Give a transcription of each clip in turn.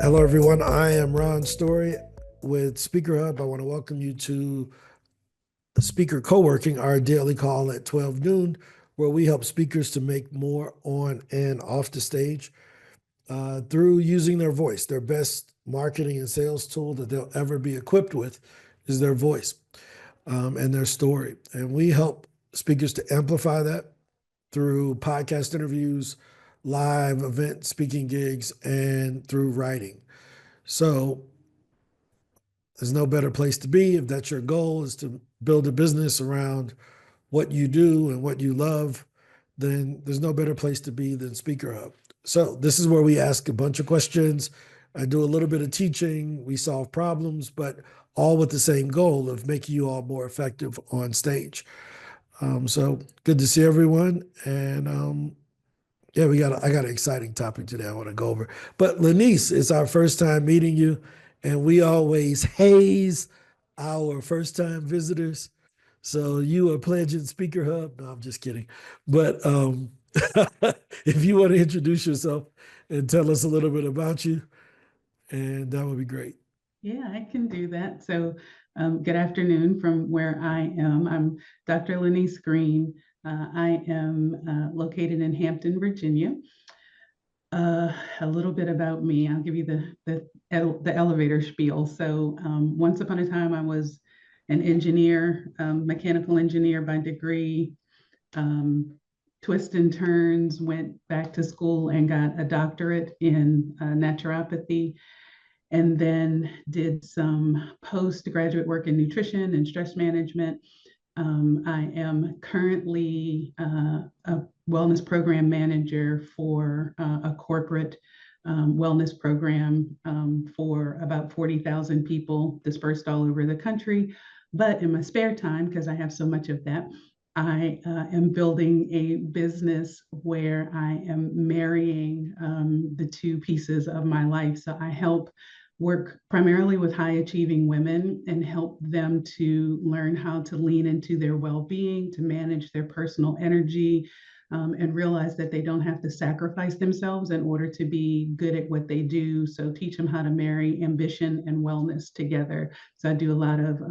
Hello, everyone. I am Ron Story with Speaker Hub. I want to welcome you to Speaker Co-working, our daily call at 12 noon, where we help speakers to make more on and off the stage through using their voice. Their best marketing and sales tool that they'll ever be equipped with is their voice and their story. And we help speakers to amplify that through podcast interviews, live event speaking gigs, and through writing. So there's no better place to be if that's your goal is to build a business around what you do and what you love, then there's no better place to be than Speaker Hub. So this is where we ask a bunch of questions. I do a little bit of teaching, we solve problems, but all with the same goal of making you all more effective on stage. So good to see everyone. And yeah, I got an exciting topic today I want to go over. But Lanice, it's our first time meeting you, and we always haze our first time visitors. So you are pledging Speaker Hub. No, I'm just kidding. But if you want to introduce yourself and tell us a little bit about you, and that would be great. Yeah, I can do that. So, good afternoon from where I am. I'm Dr. Lenise Green. I am located in Hampton, Virginia. A little bit about me. I'll give you the elevator spiel. So, once upon a time, I was an engineer, mechanical engineer by degree. Twist and turns, went back to school and got a doctorate in naturopathy, and then did some postgraduate work in nutrition and stress management. I am currently a wellness program manager for a corporate wellness program for about 40,000 people dispersed all over the country. But in my spare time, because I have so much of that, I am building a business where I am marrying the two pieces of my life. So I help work primarily with high achieving women and help them to learn how to lean into their well-being, to manage their personal energy, and realize that they don't have to sacrifice themselves in order to be good at what they do. So teach them how to marry ambition and wellness together. So I do a lot of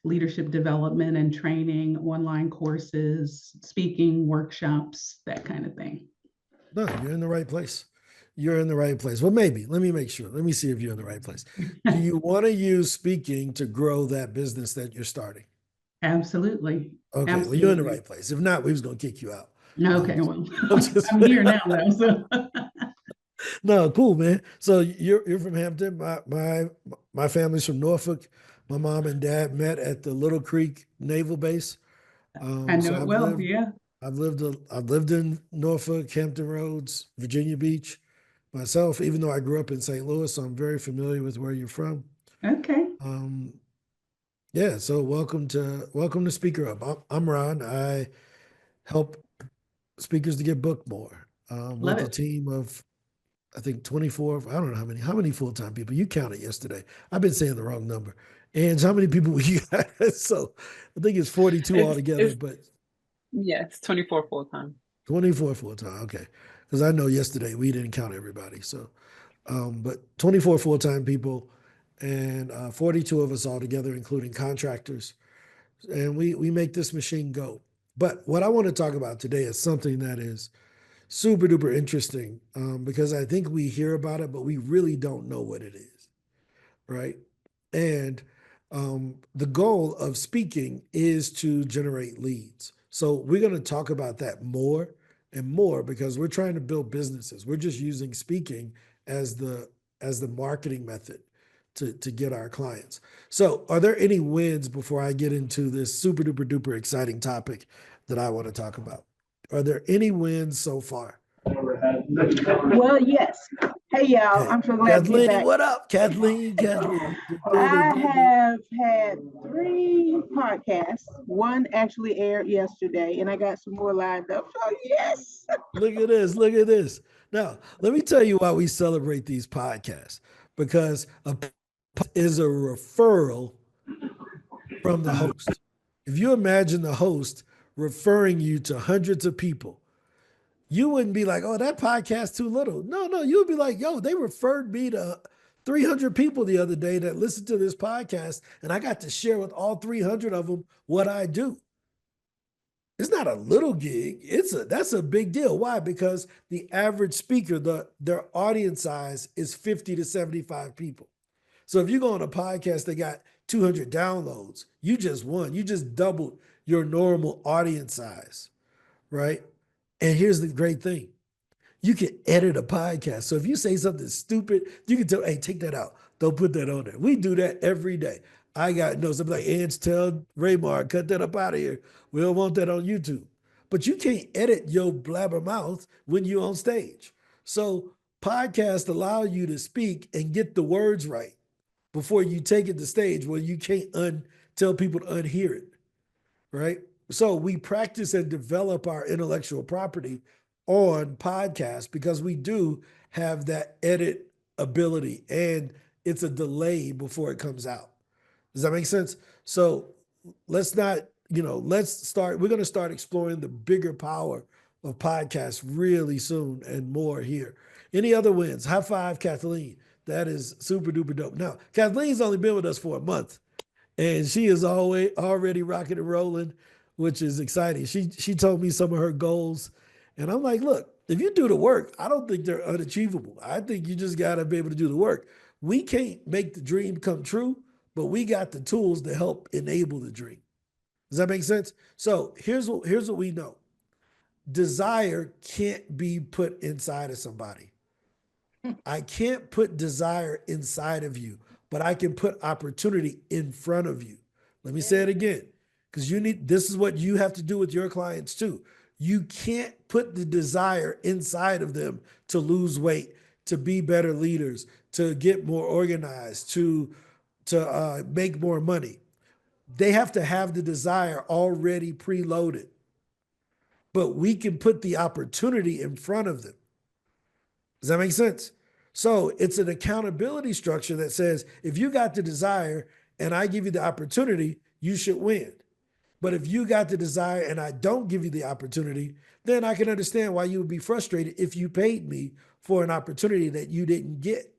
leadership development and training, online courses, speaking, workshops, that kind of thing. No, you're in the right place. You're in the right place. Well, maybe. Let me make sure. Let me see if you're in the right place. Do you want to use speaking to grow that business that you're starting? Absolutely. Okay, well, you're in the Absolutely. right place. If not, we was gonna kick you out. No, Okay, well, I'm just I'm here now though. So no, cool, man. So you're from Hampton. My family's from Norfolk. My mom and dad met at the Little Creek Naval Base. I know So it well. Yeah. I've lived in Norfolk, Hampton Roads, Virginia Beach myself, even though I grew up in St. Louis, so I'm very familiar with where you're from. Okay. Um, yeah, so welcome to Speaker Up. I'm Ron. I help speakers to get booked more Love with a it. team of I think 24. I don't know how many full-time people. You counted yesterday. I've been saying the wrong number. And how many people we got? So I think it's 42 altogether, It's but yeah, it's 24 full time. 24 full-time. Okay. Because I know yesterday we didn't count everybody. So but 24 full-time people and 42 of us altogether, including contractors. And we make this machine go. But what I want to talk about today is something that is super duper interesting because I think we hear about it, but we really don't know what it is, right? And the goal of speaking is to generate leads. So we're going to talk about that more and more because we're trying to build businesses. We're just using speaking as the marketing method to get our clients. So are there any wins before I get into this super duper duper exciting topic that I want to talk about? Are there any wins so far? Well, yes. Hey, y'all. Okay. I'm so glad to be Kathleen, back. what up? Kathleen. I have had 3 podcasts. One actually aired yesterday, and I got some more lined up. So, yes. Look at this. Look at this. Now, let me tell you why we celebrate these podcasts because a podcast is a referral from the host. If you imagine the host referring you to hundreds of people, You wouldn't be like, oh, that podcast too little. No, you would be like, yo, they referred me to 300 people the other day that listened to this podcast, and I got to share with all 300 of them what I do. It's not a little gig. That's a big deal. Why? Because the average speaker, their audience size is 50 to 75 people. So if you go on a podcast that got 200 downloads, you just won. You just doubled your normal audience size, right? And here's the great thing. You can edit a podcast. So if you say something stupid, you can tell, hey, take that out. Don't put that on there. We do that every day. I got no something like Edge tell Raymar, cut that up out of here. We don't want that on YouTube. But you can't edit your blabber mouth when you're on stage. So podcasts allow you to speak and get the words right before you take it to stage where you can't tell people to unhear it, right? So we practice and develop our intellectual property on podcasts because we do have that edit ability and it's a delay before it comes out. Does that make sense? So let's not, we're going to start exploring the bigger power of podcasts really soon and more here. Any other wins? High five, Kathleen. That is super duper dope. Now, Kathleen's only been with us for a month and she is always already rocking and rolling, which is exciting. She told me some of her goals, and I'm like, look, if you do the work, I don't think they're unachievable. I think you just got to be able to do the work. We can't make the dream come true, but we got the tools to help enable the dream. Does that make sense? So here's what we know. Desire can't be put inside of somebody. I can't put desire inside of you, but I can put opportunity in front of you. Let me say it again, because this is what you have to do with your clients too. You can't put the desire inside of them to lose weight, to be better leaders, to get more organized, to make more money. They have to have the desire already preloaded, but we can put the opportunity in front of them. Does that make sense? So it's an accountability structure that says if you got the desire and I give you the opportunity, you should win. But if you got the desire and I don't give you the opportunity, then I can understand why you would be frustrated if you paid me for an opportunity that you didn't get.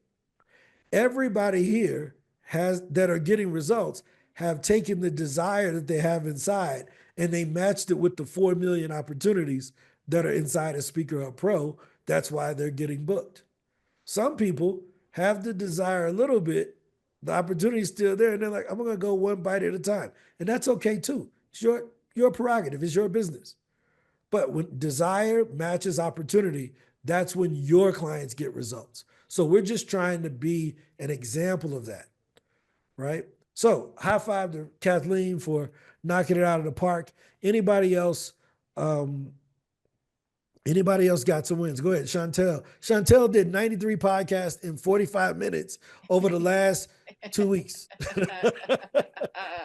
Everybody here that are getting results have taken the desire that they have inside and they matched it with the 4 million opportunities that are inside of Speaker Hub Pro. That's why they're getting booked. Some people have the desire a little bit, the opportunity is still there, and they're like, I'm gonna go one bite at a time. And that's okay too. It's your prerogative, it's your business. But when desire matches opportunity, that's when your clients get results. So we're just trying to be an example of that, right? So high five to Kathleen for knocking it out of the park. Anybody else? Anybody else got some wins? Go ahead, Chantel. Chantel did 93 podcasts in 45 minutes over the last 2 weeks. No,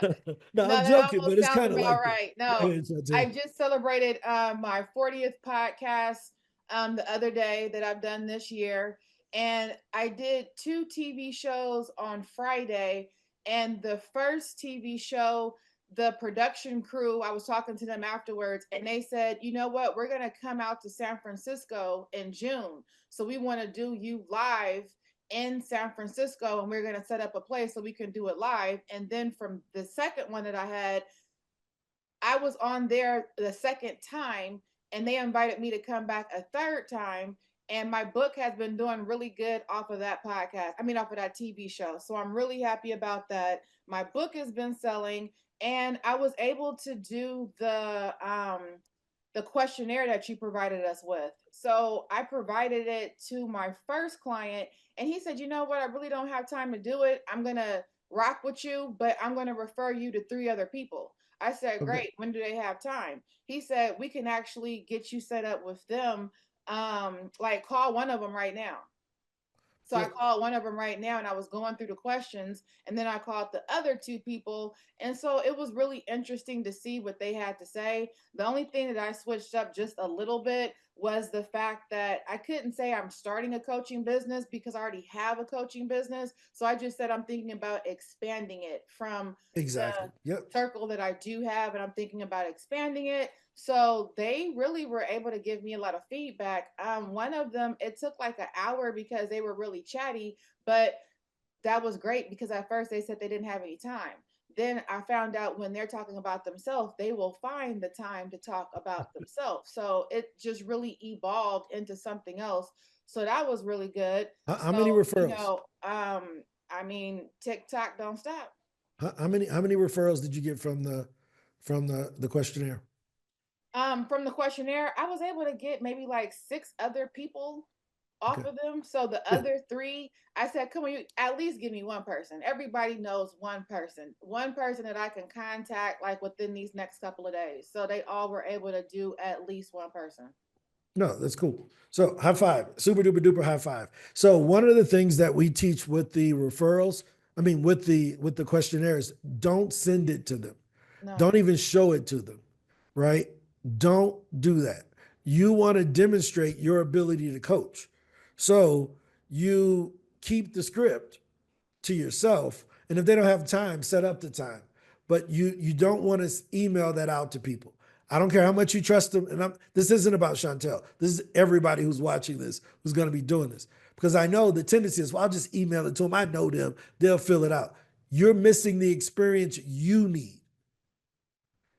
I'm that joking, but almost it's sounds kind of about like that. right. Go No, ahead, Chantel. I just celebrated my 40th podcast the other day that I've done this year. And I did 2 TV shows on Friday. And the first TV show, the production crew, I was talking to them afterwards, and they said, you know what, we're going to come out to San Francisco in June. So we want to do you live in San Francisco, and we're going to set up a place so we can do it live. And then from the second one that I had, I was on there the second time, and they invited me to come back a third time. And my book has been doing really good off of that podcast. I mean, off of that TV show. So I'm really happy about that. My book has been selling, and I was able to do the questionnaire that you provided us with. So I provided it to my first client, and he said, you know what, I really don't have time to do it. I'm going to rock with you, but I'm going to refer you to 3 other people. I said, Okay. great. When do they have time? He said, we can actually get you set up with them. Like call one of them right now. So I Good. called one of them right now, and I was going through the questions, and then I called the other 2 people. And so it was really interesting to see what they had to say. The only thing that I switched up just a little bit was the fact that I couldn't say I'm starting a coaching business because I already have a coaching business. So I just said I'm thinking about expanding it from the Exactly. Yep. circle that I do have, and I'm thinking about expanding it. So they really were able to give me a lot of feedback. One of them, it took like an hour because they were really chatty, but that was great because at first they said they didn't have any time. Then I found out when they're talking about themselves, they will find the time to talk about themselves. So it just really evolved into something else. So that was really good. How many So, referrals? I mean, TikTok don't stop. How many referrals did you get from the questionnaire? From the questionnaire, I was able to get maybe like 6 other people off Okay. of them. So the Yeah. other 3, I said, come on, you at least give me one person. Everybody knows one person that I can contact like within these next couple of days. So they all were able to do at least one person. No, that's cool. So high five, super duper duper high five. So one of the things that we teach with the referrals, I mean with the questionnaires, don't send it to them. No. Don't even show it to them, right? Don't do that. You want to demonstrate your ability to coach. So you keep the script to yourself. And if they don't have time, set up the time. But you don't want to email that out to people. I don't care how much you trust them. And this isn't about Chantel. This is everybody who's watching this who's going to be doing this. Because I know the tendency is, well, I'll just email it to them. I know them. They'll fill it out. You're missing the experience you need.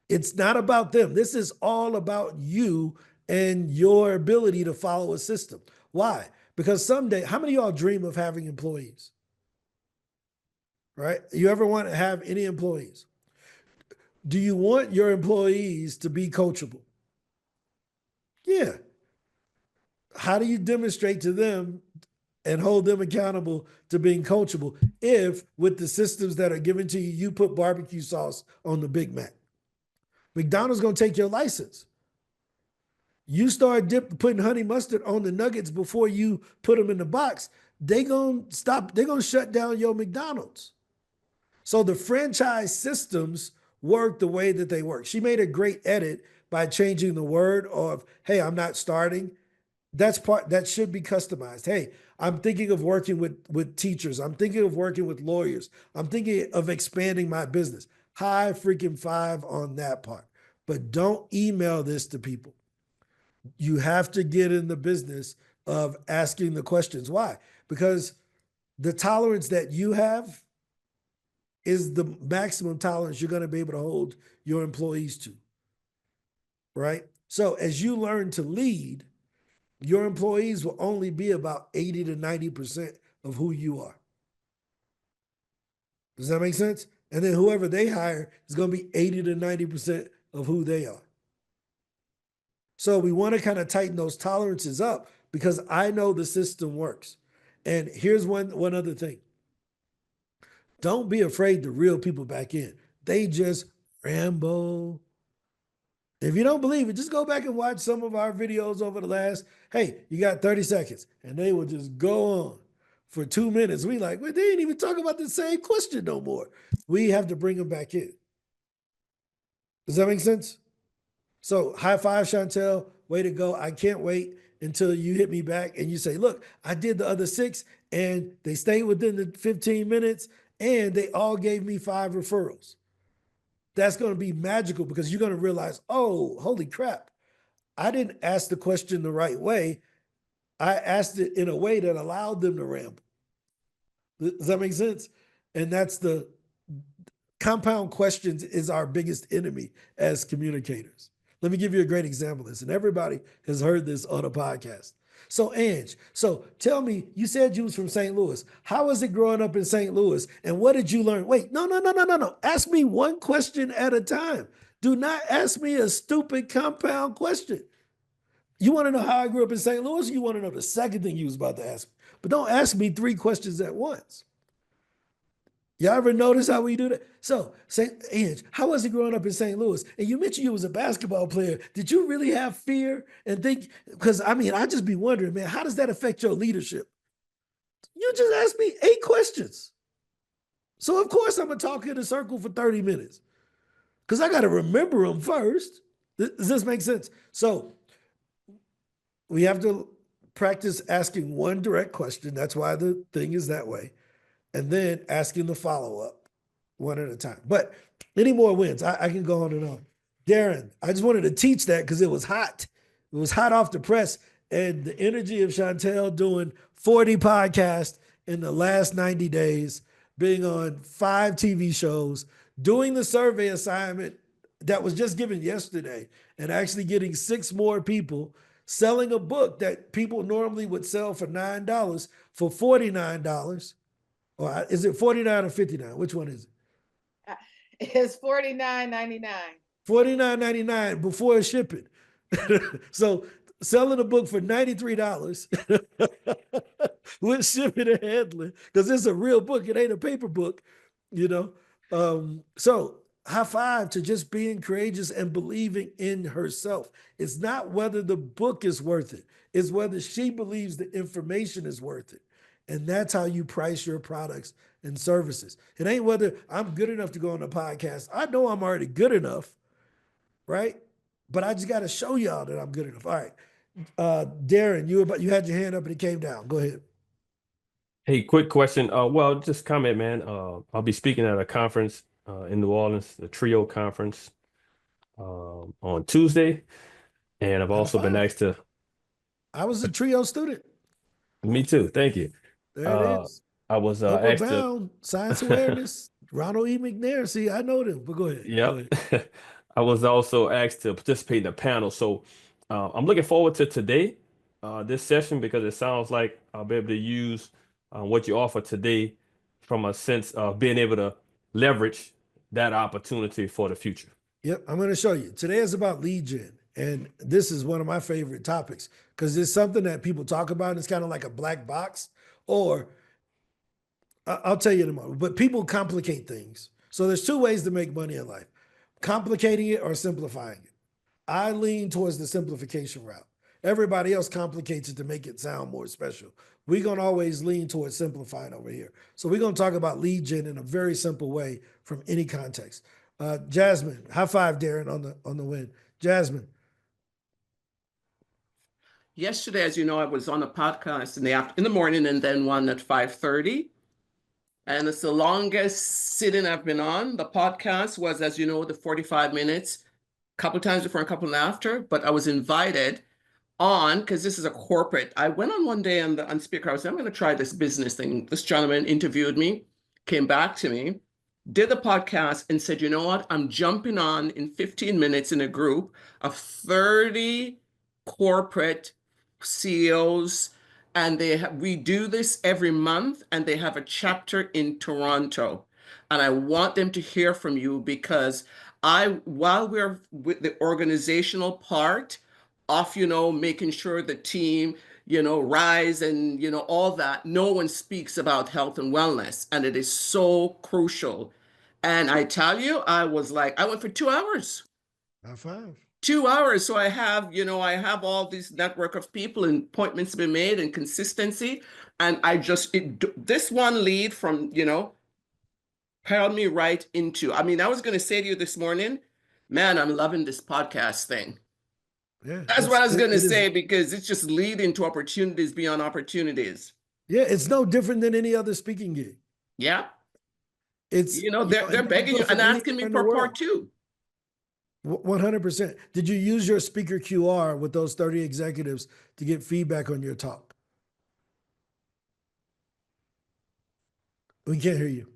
It's not about them. This is all about you and your ability to follow a system. Why? Because someday, how many of y'all dream of having employees? Right? You ever want to have any employees? Do you want your employees to be coachable? Yeah. How do you demonstrate to them and hold them accountable to being coachable if, with the systems that are given to you, you put barbecue sauce on the Big Mac? McDonald's going to take your license. You start putting honey mustard on the nuggets before you put them in the box, they're going to shut down your McDonald's. So the franchise systems work the way that they work. She made a great edit by changing the word of, hey, I'm not starting. That should be customized. Hey, I'm thinking of working with teachers. I'm thinking of working with lawyers. I'm thinking of expanding my business. High freaking five on that part. But don't email this to people. You have to get in the business of asking the questions. Why? Because the tolerance that you have is the maximum tolerance you're going to be able to hold your employees to, right? So as you learn to lead, your employees will only be about 80 to 90% of who you are. Does that make sense? And then whoever they hire is going to be 80 to 90% of who they are. So we want to kind of tighten those tolerances up because I know the system works. And here's one other thing. Don't be afraid to reel people back in. They just ramble. If you don't believe it, just go back and watch some of our videos over the last, hey, you got 30 seconds. And they will just go on for 2 minutes. We like, well, they ain't even talking about the same question no more. We have to bring them back in. Does that make sense? So high five, Chantel. Way to go. I can't wait until you hit me back and you say, look, I did the other 6 and they stayed within the 15 minutes and they all gave me 5 referrals. That's going to be magical because you're going to realize, oh, holy crap. I didn't ask the question the right way. I asked it in a way that allowed them to ramble. Does that make sense? And that's the compound questions is our biggest enemy as communicators. Let me give you a great example of this, and everybody has heard this on a podcast. So, Ange, tell me, you said you was from St. Louis. How was it growing up in St. Louis, and what did you learn? Wait, no. Ask me one question at a time. Do not ask me a stupid compound question. You want to know how I grew up in St. Louis, or you want to know the second thing you was about to ask me? But don't ask me 3 questions at once. Y'all ever notice how we do that? So, Ange, how was it growing up in St. Louis? And you mentioned you was a basketball player. Did you really have fear and think? Because I just be wondering, man, how does that affect your leadership? You just asked me 8 questions. So of course I'm gonna talk in a circle for 30 minutes. Because I gotta remember them first. Does this make sense? So we have to practice asking one direct question. That's why the thing is that way. And then asking the follow-up one at a time. But any more wins? I can go on and on. Darren, I just wanted to teach that because it was hot. It was hot off the press. And the energy of Chantel doing 40 podcasts in the last 90 days, being on 5 TV shows, doing the survey assignment that was just given yesterday, and actually getting 6 more people, selling a book that people normally would sell for $9 for $49. Or is it 49 or 59? Which one is it? It's $49.99. $49.99 before shipping. So selling a book for $93 with shipping and handling, because it's a real book, it ain't a paper book, you know. So high five to just being courageous and believing in herself. It's not whether the book is worth it, it's whether she believes the information is worth it. And that's how you price your products and services. It ain't whether I'm good enough to go on a podcast. I know I'm already good enough, right? But I just got to show y'all that I'm good enough. All right. Darren, you had your hand up and it came down. Go ahead. Hey, quick question. Well, just comment, man. I'll be speaking at a conference in New Orleans, the Trio Conference, on Tuesday, and I've High also been five. asked to. I was a trio student. Me too. Thank you. There it Uh, is. I was Upward asked to. Bound, Science Awareness, Ronald E. McNair. See, I know them, but go ahead. Go Yep. ahead. I was also asked to participate in the panel, so I'm looking forward to today, this session, because it sounds like I'll be able to use what you offer today from a sense of being able to leverage that opportunity for the future. Yep, I'm going to show you. Today is about lead gen. And this is one of my favorite topics because it's something that people talk about. And it's kind of like a black box, or I'll tell you in a moment, but people complicate things. So there's 2 ways to make money in life: complicating it or simplifying it. I lean towards the simplification route. Everybody else complicates it to make it sound more special. We're going to always lean towards simplifying over here. So we're going to talk about lead gen in a very simple way from any context. Jasmine, high five, Darren, on the win. Jasmine. Yesterday, as you know, I was on a podcast in the morning and then one at 5:30. And it's the longest sitting I've been on. The podcast was, as you know, the 45 minutes, a couple times before and a couple after, but I was invited on because this is a corporate. I went on one day on speaker. I said, I'm going to try this business thing. This gentleman interviewed me, came back to me, did the podcast, and said, you know what? I'm jumping on in 15 minutes in a group of 30 corporate CEOs. And we do this every month, and they have a chapter in Toronto. And I want them to hear from you because while we're with the organizational part, off, making sure the team, rise and, all that. No one speaks about health and wellness, and it is so crucial. And I tell you, I went for 2 hours. High five. 2 hours. So I have all this network of people and appointments to be made and consistency. And this one lead from, held me right into, I was going to say to you this morning, man, I'm loving this podcast thing. Yeah, That's what I was going to it is. say, because it's just leading to opportunities beyond opportunities. Yeah, it's no different than any other speaking gig. Yeah. It's They're begging you and asking me for part 2. 100%. Did you use your speaker QR with those 30 executives to get feedback on your talk? We can't hear you.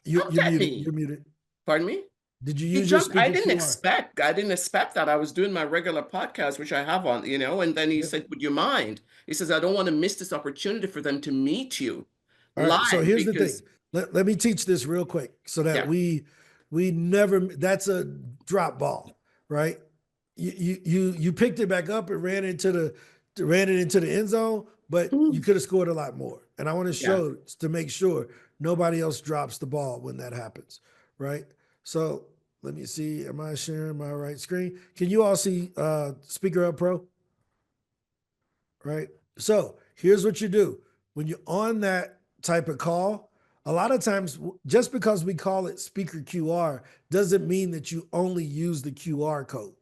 You're muted. You're muted. Pardon me? Did you use your speaker I didn't QR? expect that. I was doing my regular podcast, which I have on, and then he said, would you mind? He says, I don't want to miss this opportunity for them to meet you All right, so live. here's the thing. Let me teach this real quick so that we never, that's a drop ball, right? You picked it back up and ran it into the end zone, but you could have scored a lot more. And I want to show to make sure nobody else drops the ball when that happens, right? So let me see. Am I sharing my right screen? Can you all see Speaker Hub Pro? Right. So here's what you do when you're on that type of call. A lot of times, just because we call it speaker QR doesn't mean that you only use the QR code.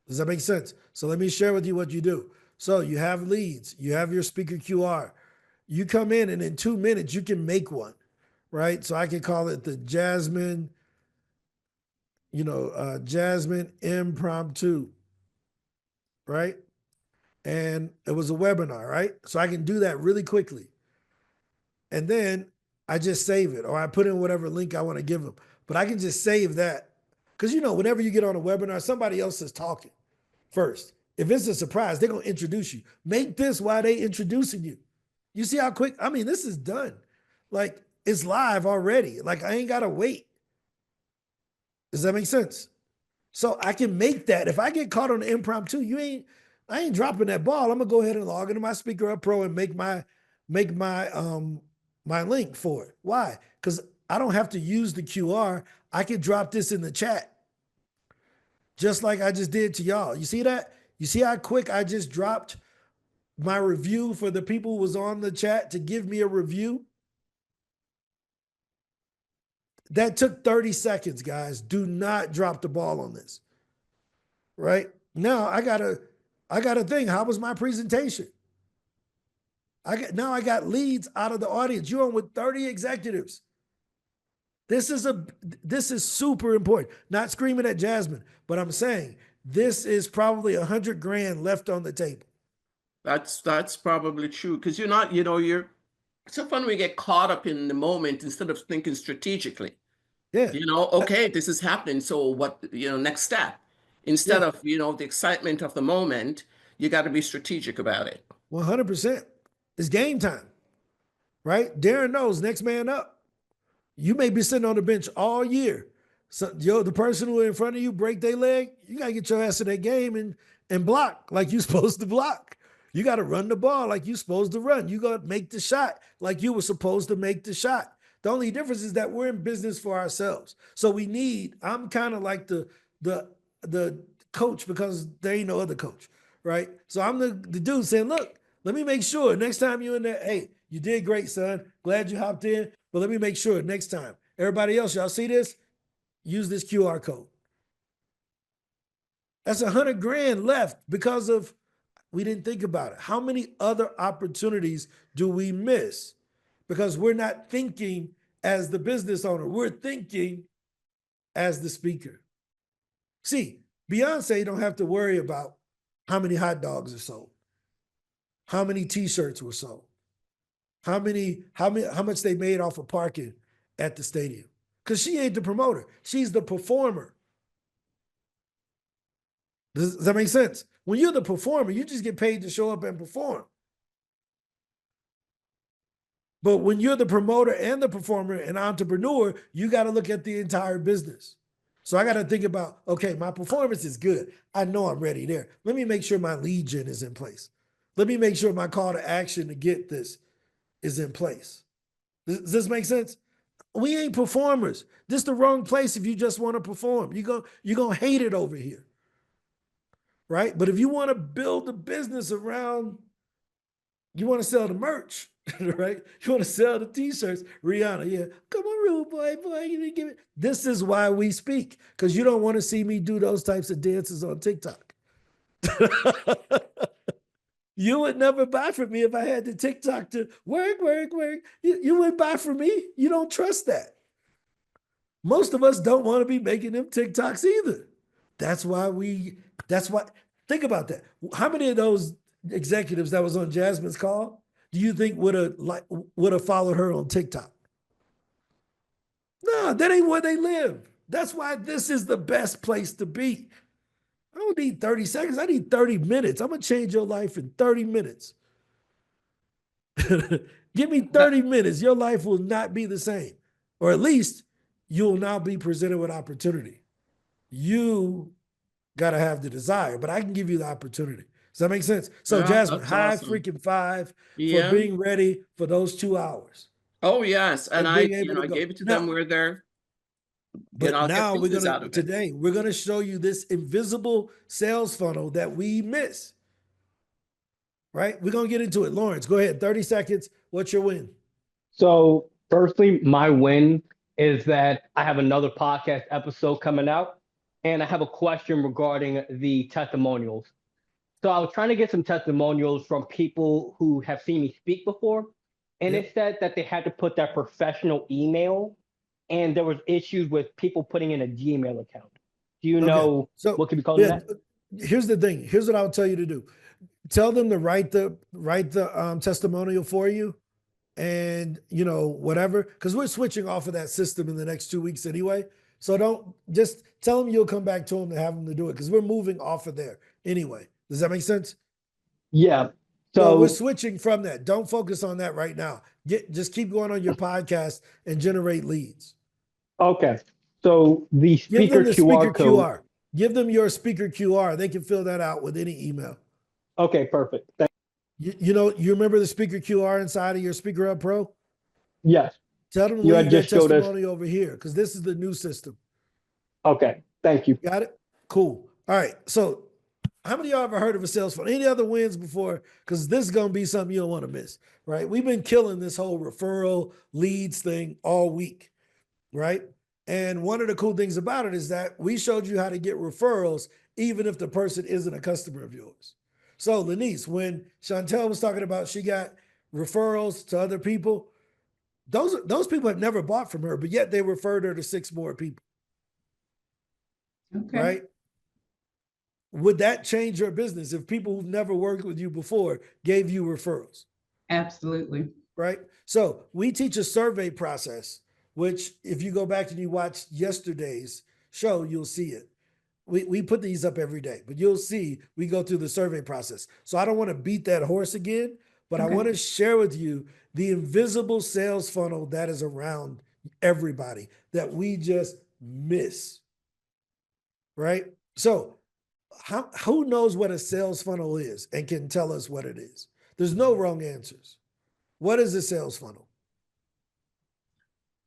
Does that make sense? So let me share with you what you do. So you have leads, you have your speaker QR. You come in and in 2 minutes, you can make one, right? So I can call it the Jasmine, Jasmine impromptu, right? And it was a webinar, right? So I can do that really quickly. And then I just save it, or I put in whatever link I want to give them. But I can just save that. Because whenever you get on a webinar, somebody else is talking first. If it's a surprise, they're going to introduce you. Make this while they introducing you. You see how quick? I mean, this is done. Like, it's live already. Like, I ain't got to wait. Does that make sense? So I can make that. If I get caught on the impromptu, I ain't dropping that ball. I'm gonna go ahead and log into my Speaker Up Pro and make my my link for it. Why? Because I don't have to use the QR. I can drop this in the chat, just like I just did to y'all. You see that? You see how quick I just dropped my review for the people who was on the chat to give me a review? That took 30 seconds, guys. Do not drop the ball on this. Right? Now I gotta think, how was my presentation? I got leads out of the audience. You're on with 30 executives. This is super important. Not screaming at Jasmine, but I'm saying this is probably 100 grand left on the table. That's probably true, because you're not, you're so fun we get caught up in the moment instead of thinking strategically. Yeah. Okay, this is happening. So what, next step? Instead of, the excitement of the moment, you got to be strategic about it. 100%. It's game time, right? Darren knows next man up. You may be sitting on the bench all year. So the person who in front of you break their leg, you got to get your ass in that game and block like you're supposed to block. You got to run the ball like you're supposed to run. You got to make the shot like you were supposed to make the shot. The only difference is that we're in business for ourselves. So I'm kind of like the coach, because there ain't no other coach, right? So I'm the dude saying, look, let me make sure next time you're in there, hey, you did great, son. Glad you hopped in, but let me make sure next time. Everybody else, y'all see this? Use this QR code. That's 100 grand left because of we didn't think about it. How many other opportunities do we miss? Because we're not thinking as the business owner. We're thinking as the speaker. See, Beyonce don't have to worry about how many hot dogs are sold, how many t-shirts were sold, how much they made off of parking at the stadium. Because she ain't the promoter. She's the performer. Does that make sense? When you're the performer, you just get paid to show up and perform. But when you're the promoter and the performer and entrepreneur, you got to look at the entire business. So I got to think about, okay, my performance is good. I know I'm ready there. Let me make sure my lead gen is in place. Let me make sure my call to action to get this is in place. Does this make sense? We ain't performers. This is the wrong place if you just want to perform. You're going to hate it over here. Right? But if you want to build a business around, you want to sell the merch, right? You want to sell the t-shirts. Rihanna, yeah. Come on, rude boy, you didn't give it. This is why we speak, because you don't want to see me do those types of dances on TikTok. You would never buy from me if I had the TikTok to work. You wouldn't buy from me. You don't trust that. Most of us don't want to be making them TikToks either. That's why, think about that. How many of those executives that was on Jasmine's call do you think would have followed her on TikTok? No, that ain't where they live. That's why this is the best place to be. I don't need 30 seconds. I need 30 minutes. I'm going to change your life in 30 minutes. Give me 30 minutes. Your life will not be the same. Or at least you'll now be presented with opportunity. You got to have the desire, but I can give you the opportunity. Does that make sense? So, Yeah, Jasmine, that's high awesome. freaking five Yeah. for being ready for those 2 hours. Oh, yes. And I, being able to I go. gave it to Now- them where they're, But I'll now get we're pieces out gonna of it. today we're gonna show you this invisible sales funnel that we miss. Right? We're gonna get into it. Lawrence, go ahead. 30 seconds. What's your win? So, firstly, my win is that I have another podcast episode coming out, and I have a question regarding the testimonials. So, I was trying to get some testimonials from people who have seen me speak before, and Yep. it said that they had to put their professional email, and there was issues with people putting in a Gmail account. Do you Okay. know So what could be called in yeah, that? here's the thing. Here's what I'll tell you to do. Tell them to write the testimonial for you, and whatever, because we're switching off of that system in the next 2 weeks anyway. So don't just tell them you'll come back to them to have them to do it, because we're moving off of there anyway. Does that make sense? Yeah. Well, we're So, switching from that. Don't focus on that right now. Just keep going on your podcast and generate leads. okay. So the Give them speaker the QR speaker code. QR. Give them your speaker QR. They can fill that out with any email. Okay, perfect. You remember the speaker QR inside of your Speaker Hub Pro? Yes. Tell them to You had leave their just showed us. testimony over here, because this is the new system. Okay. Thank you. Got it? Cool. All right. So how many of y'all ever heard of a sales funnel? Any other wins before? Because this is going to be something you don't want to miss, right? We've been killing this whole referral leads thing all week, right? And one of the cool things about it is that we showed you how to get referrals, even if the person isn't a customer of yours. So Lanice, when Chantel was talking about she got referrals to other people, those people have never bought from her, but yet they referred her to 6 more people, Okay. right? Would that change your business if people who've never worked with you before gave you referrals? Absolutely. Right? So we teach a survey process, which if you go back and you watch yesterday's show, you'll see it. We put these up every day, but you'll see we go through the survey process. So I don't want to beat that horse again, but I Okay. want to share with you the invisible sales funnel that is around everybody that we just miss. Right? So who knows what a sales funnel is and can tell us what it is? There's no wrong answers. What is a sales funnel?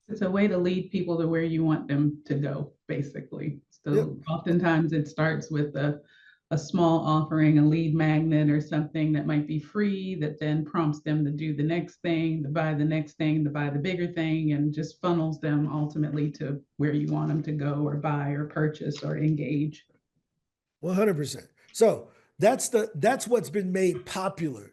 It's a way to lead people to where you want them to go, basically. So Yep. oftentimes it starts with a small offering, a lead magnet or something that might be free that then prompts them to do the next thing, to buy the next thing, to buy the bigger thing, and just funnels them ultimately to where you want them to go or buy or purchase or engage. 100%. So that's what's been made popular.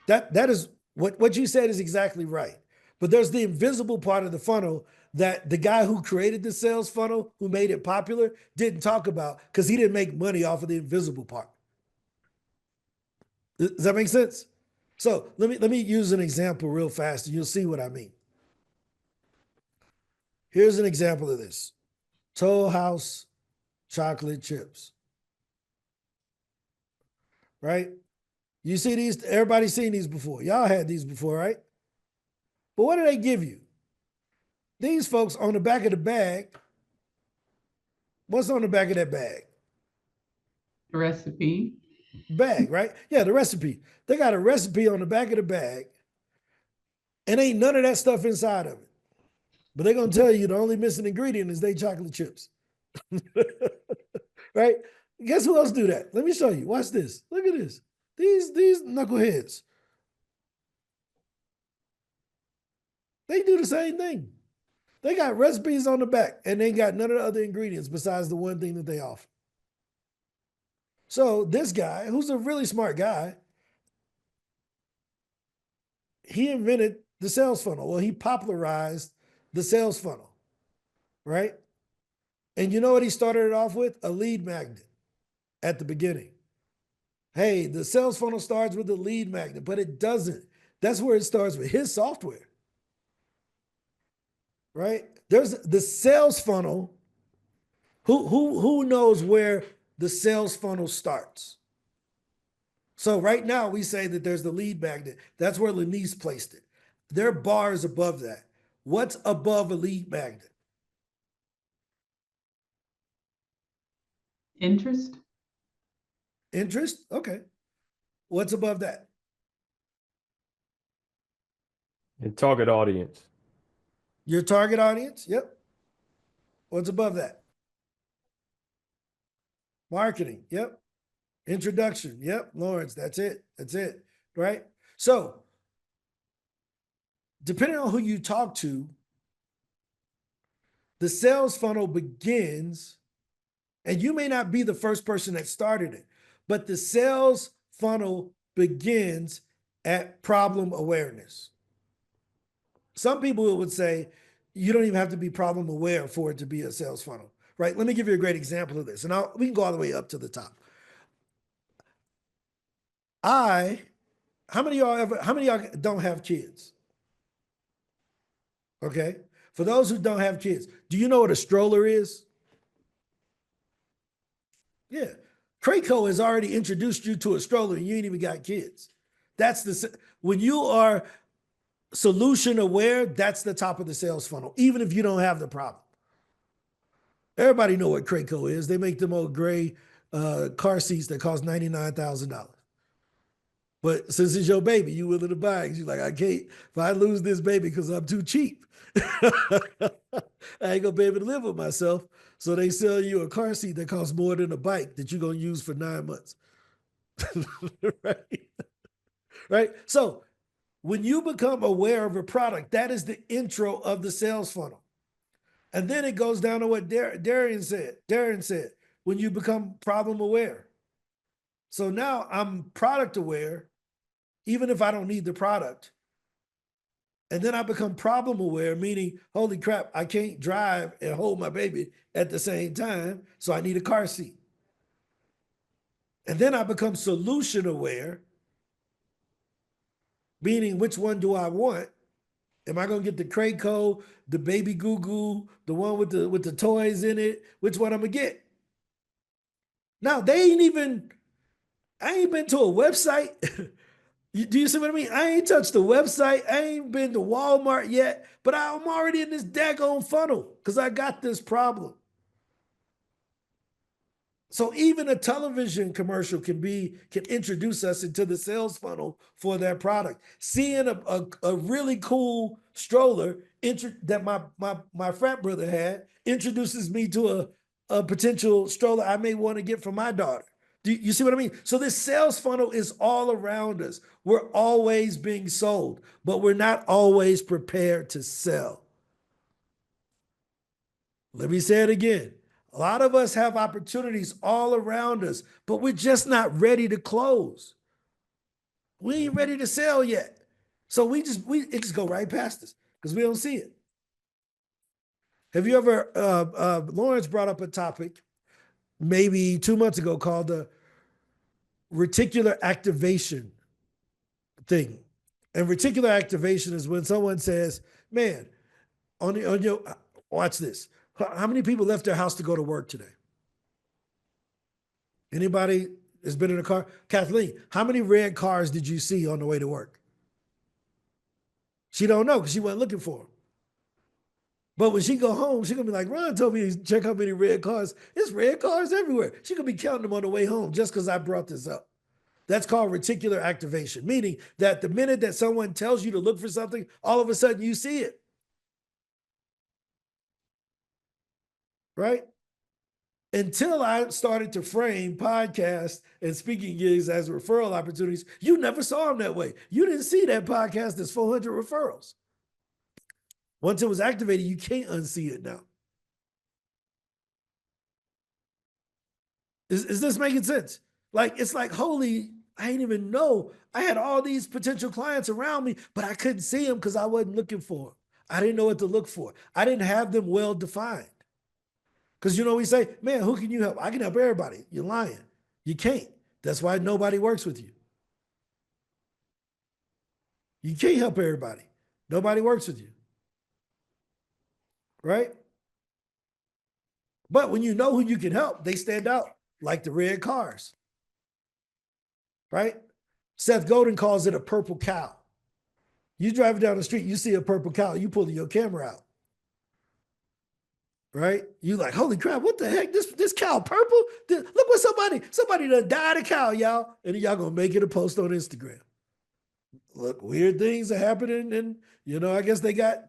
That is what you said is exactly right. But there's the invisible part of the funnel that the guy who created the sales funnel, who made it popular, didn't talk about, because he didn't make money off of the invisible part. Does that make sense? So let me use an example real fast, and you'll see what I mean. Here's an example of this: Toll House chocolate chips. Right? You see these? Everybody's seen these before. Y'all had these before, right? But what do they give you? These folks on the back of the bag. What's on the back of that bag? The recipe. Bag, right? Yeah, the recipe. They got a recipe on the back of the bag, and ain't none of that stuff inside of it. But they're gonna tell you the only missing ingredient is they chocolate chips. Right? Guess who else do that? Let me show you. Watch this. Look at this. These knuckleheads. They do the same thing. They got recipes on the back, and they got none of the other ingredients besides the one thing that they offer. So this guy, who's a really smart guy, he invented the sales funnel. Well, he popularized the sales funnel, right? And you know what he started it off with? A lead magnet at the beginning. Hey, the sales funnel starts with a lead magnet, but it doesn't. That's where it starts with his software, right? There's the sales funnel. Who knows where the sales funnel starts? So right now we say that there's the lead magnet. That's where Lanice placed it. There are bars above that. What's above a lead magnet? Interest. Interest? Okay. What's above that? And target audience. Your target audience? Yep. What's above that? Marketing. Yep. Introduction. Yep. Lawrence, that's it. That's it. Right? So, depending on who you talk to, the sales funnel begins, and you may not be the first person that started it, but the sales funnel begins at problem awareness. Some people would say you don't even have to be problem aware for it to be a sales funnel, right? Let me give you a great example of this, and we can go all the way up to the top. How many of y'all don't have kids? Okay. For those who don't have kids, do you know what a stroller is? Yeah. Craco has already introduced you to a stroller and you ain't even got kids. When you are solution aware, that's the top of the sales funnel, even if you don't have the problem. Everybody know what Craco is. They make them old gray car seats that cost $99,000. But since it's your baby, you willing to buy it. You're like, I can't, if I lose this baby because I'm too cheap, I ain't gonna be able to live with myself. So they sell you a car seat that costs more than a bike that you're gonna use for 9 months. Right? Right? So when you become aware of a product, that is the intro of the sales funnel. And then it goes down to what Darren said, when you become problem aware. So now I'm product aware, even if I don't need the product. And then I become problem aware, meaning, holy crap, I can't drive and hold my baby at the same time, so I need a car seat. And then I become solution aware, meaning which one do I want? Am I gonna get the Craco, the baby Goo Goo, the one with the toys in it? Which one I'm gonna get? Now I ain't been to a website. Do you see what I mean? I ain't touched the website. I ain't been to Walmart yet, but I'm already in this daggone funnel because I got this problem. So even a television commercial can introduce us into the sales funnel for that product. Seeing a really cool stroller that my frat brother had introduces me to a potential stroller I may want to get for my daughter. Do you see what I mean? So this sales funnel is all around us. We're always being sold, but we're not always prepared to sell. Let me say it again. A lot of us have opportunities all around us, but we're just not ready to close. We ain't ready to sell yet. So it just go right past us because we don't see it. Have you ever, Lawrence brought up a topic maybe 2 months ago called the reticular activation thing. And reticular activation is when someone says, man, watch this. How many people left their house to go to work today? Anybody has been in a car? Kathleen, how many red cars did you see on the way to work? She don't know because she wasn't looking for them. But when she go home, she gonna be like, Ron told me to check how many red cars. It's red cars everywhere. She could be counting them on the way home just because I brought this up. That's called reticular activation, meaning that the minute that someone tells you to look for something, all of a sudden you see it. Right? Until I started to frame podcasts and speaking gigs as referral opportunities, you never saw them that way. You didn't see that podcast as 400 referrals. Once it was activated, you can't unsee it now. Is this making sense? Like, it's like, holy, I didn't even know. I had all these potential clients around me, but I couldn't see them because I wasn't looking for them. I didn't know what to look for. I didn't have them well defined. Because we say, man, who can you help? I can help everybody. You're lying. You can't. That's why nobody works with you. You can't help everybody. Nobody works with you. Right? But when you know who you can help, they stand out like the red cars. Right? Seth Godin calls it a purple cow. You driving down the street, you see a purple cow, you pulling your camera out. Right? You like, holy crap, what the heck? This cow purple? Look what somebody done died a cow, y'all. And y'all gonna make it a post on Instagram. Look, weird things are happening. And, I guess they got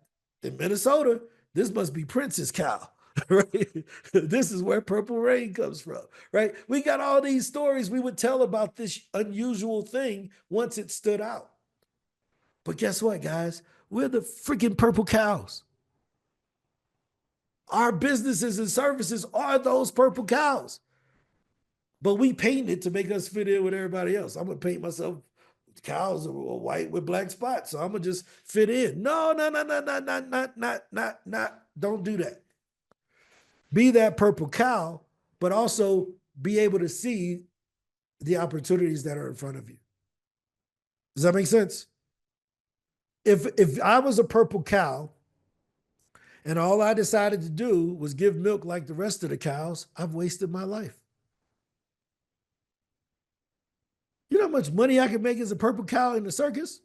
in Minnesota, this must be Prince's cow, right? This is where Purple Rain comes from, right? We got all these stories we would tell about this unusual thing once it stood out. But guess what, guys? We're the freaking purple cows. Our businesses and services are those purple cows. But we paint it to make us fit in with everybody else. I'm going to paint myself, cows are white with black spots, so I'm going to just fit in. No. Don't do that. be that purple cow, but also be able to see the opportunities that are in front of you. Does that make sense? If I was a purple cow and all I decided to do was give milk like the rest of the cows, I've wasted my life. You know how much money I can make as a purple cow in the circus?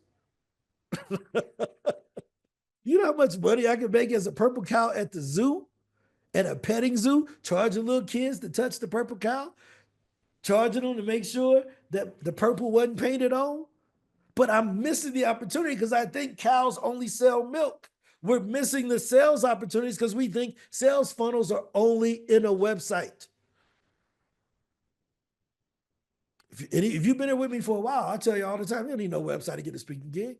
You know how much money I can make as a purple cow at the zoo, at a petting zoo, charging little kids to touch the purple cow, charging them to make sure that the purple wasn't painted on? But I'm missing the opportunity because I think cows only sell milk. We're missing the sales opportunities because we think sales funnels are only in a website. If you've been here with me for a while, I tell you all the time, you don't need no website to get a speaking gig.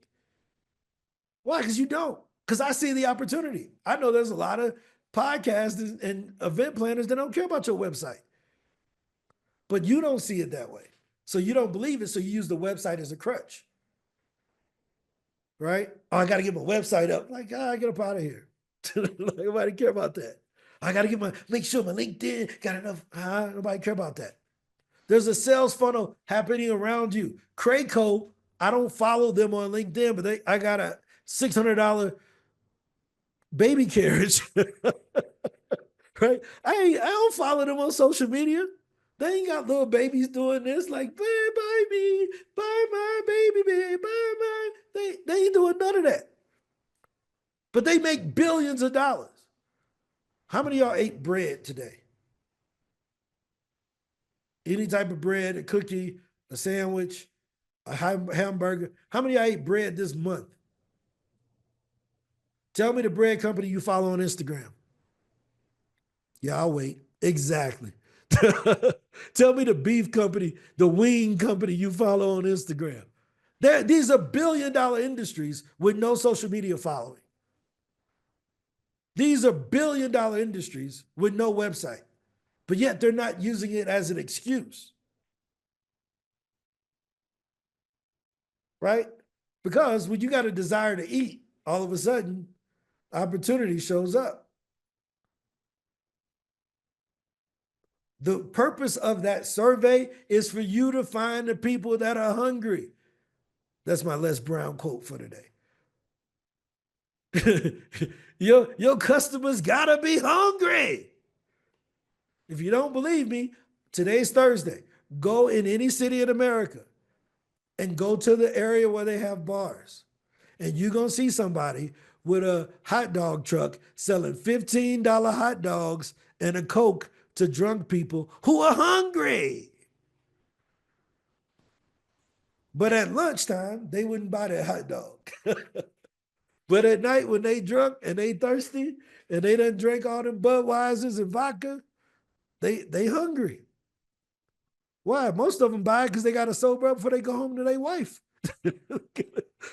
Why? Because you don't. Because I see the opportunity. I know there's a lot of podcasts and event planners that don't care about your website. But you don't see it that way. So you don't believe it, so you use the website as a crutch. Right? Oh, I got to get my website up. Like, get up out of here. Nobody care about that. I got to make sure my LinkedIn got enough. Nobody care about that. There's a sales funnel happening around you. Crayco, I don't follow them on LinkedIn, but I got a $600 baby carriage. Right? I don't follow them on social media. They ain't got little babies doing this like, buy me, buy my baby, baby, buy my. They ain't doing none of that. But they make billions of dollars. How many of y'all ate bread today? Any type of bread, a cookie, a sandwich, a hamburger. How many of y'all ate bread this month? Tell me the bread company you follow on Instagram. Yeah, I'll wait. Exactly. Tell me the beef company, the wing company you follow on Instagram. These are billion-dollar industries with no social media following. These are billion-dollar industries with no website, but yet they're not using it as an excuse. Right? Because when you got a desire to eat, all of a sudden, opportunity shows up. The purpose of that survey is for you to find the people that are hungry. That's my Les Brown quote for today. Your customers gotta be hungry. If you don't believe me, today's Thursday. Go in any city in America and go to the area where they have bars. And you're gonna see somebody with a hot dog truck selling $15 hot dogs and a Coke to drunk people who are hungry. But at lunchtime, they wouldn't buy that hot dog. But at night, when they drunk and they thirsty and they done drank all them Budweisers and vodka, they hungry. Why? Most of them buy it because they got to sober up before they go home to their wife.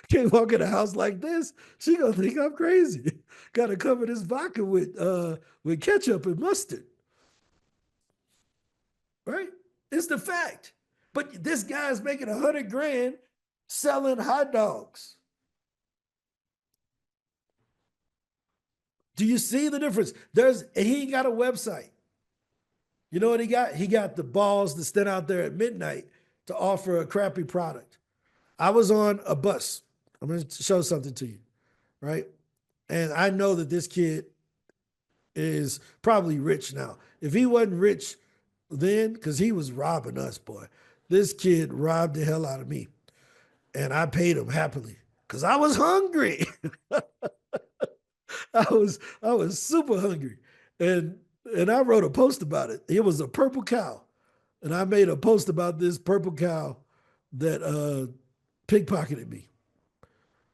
Can't walk in a house like this. She gonna think I'm crazy. Got to cover this vodka with ketchup and mustard. Right? It's the fact. But this guy's making $100 grand selling hot dogs. Do you see the difference? He ain't got a website. You know what he got? He got the balls to stand out there at midnight to offer a crappy product. I was on a bus. I'm going to show something to you, right? And I know that this kid is probably rich now. If he wasn't rich then, because he was robbing us, boy. This kid robbed the hell out of me. And I paid him happily because I was hungry. I was super hungry. And I wrote a post about it. It was a purple cow. And I made a post about this purple cow that pickpocketed me.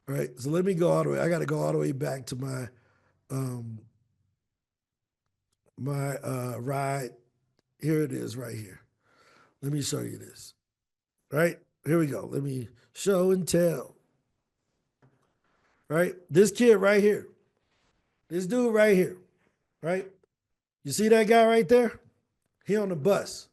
All right. So let me go all the way. I got to go all the way back to my ride. Here it is right here. Let me show you this. Right? Here we go. Let me show and tell. Right? This kid right here. This dude right here. Right? You see that guy right there? He on the bus.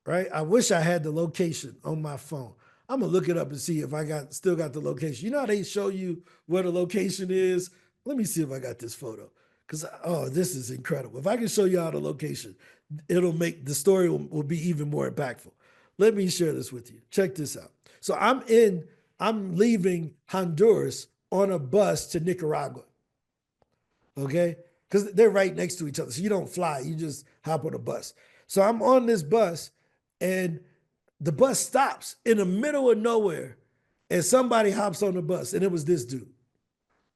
Right? I wish I had the location on my phone. I'm gonna look it up and see if I still got the location. You know how they show you where the location is? Let me see if I got this photo. Because, oh, this is incredible. If I can show y'all the location, it'll make the story will be even more impactful. Let me share this with you. Check this out. So I'm leaving Honduras on a bus to Nicaragua. Okay? Because they're right next to each other. So you don't fly, you just hop on a bus. So I'm on this bus, and the bus stops in the middle of nowhere, and somebody hops on the bus, and it was this dude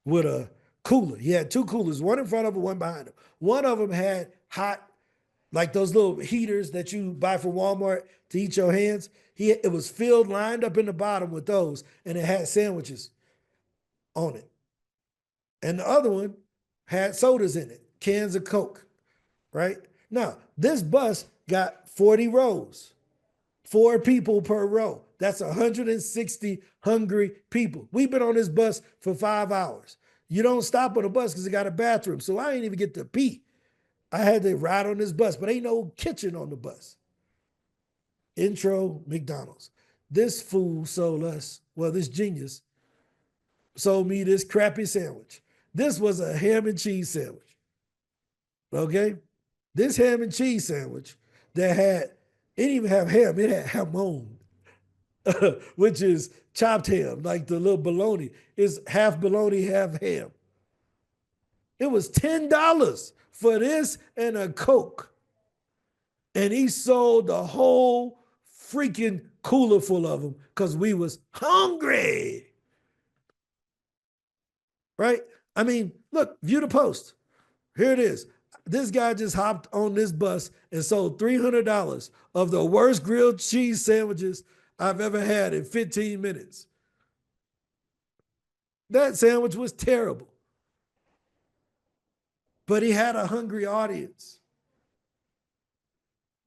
with a cooler. He had two coolers, one in front of him, one behind him. One of them had hot, like those little heaters that you buy from Walmart to eat your hands. It was filled, lined up in the bottom with those, and it had sandwiches on it. And the other one had sodas in it, cans of Coke, right? Now, this bus got 40 rows, 4 people per row. That's 160 hungry people. We've been on this bus for 5 hours. You don't stop on a bus because it got a bathroom. So I ain't even get to pee. I had to ride on this bus, but ain't no kitchen on the bus. Intro McDonald's. This fool sold us, well, this genius sold me this crappy sandwich. This was a ham and cheese sandwich. Okay? This ham and cheese sandwich that it didn't even have ham, it had hamon, which is chopped ham, like the little bologna. It's half bologna, half ham. It was $10 for this and a Coke. And he sold the whole freaking cooler full of them because we was hungry. Right? I mean, look, view the post. Here it is. This guy just hopped on this bus and sold $300 of the worst grilled cheese sandwiches I've ever had in 15 minutes. That sandwich was terrible. But he had a hungry audience.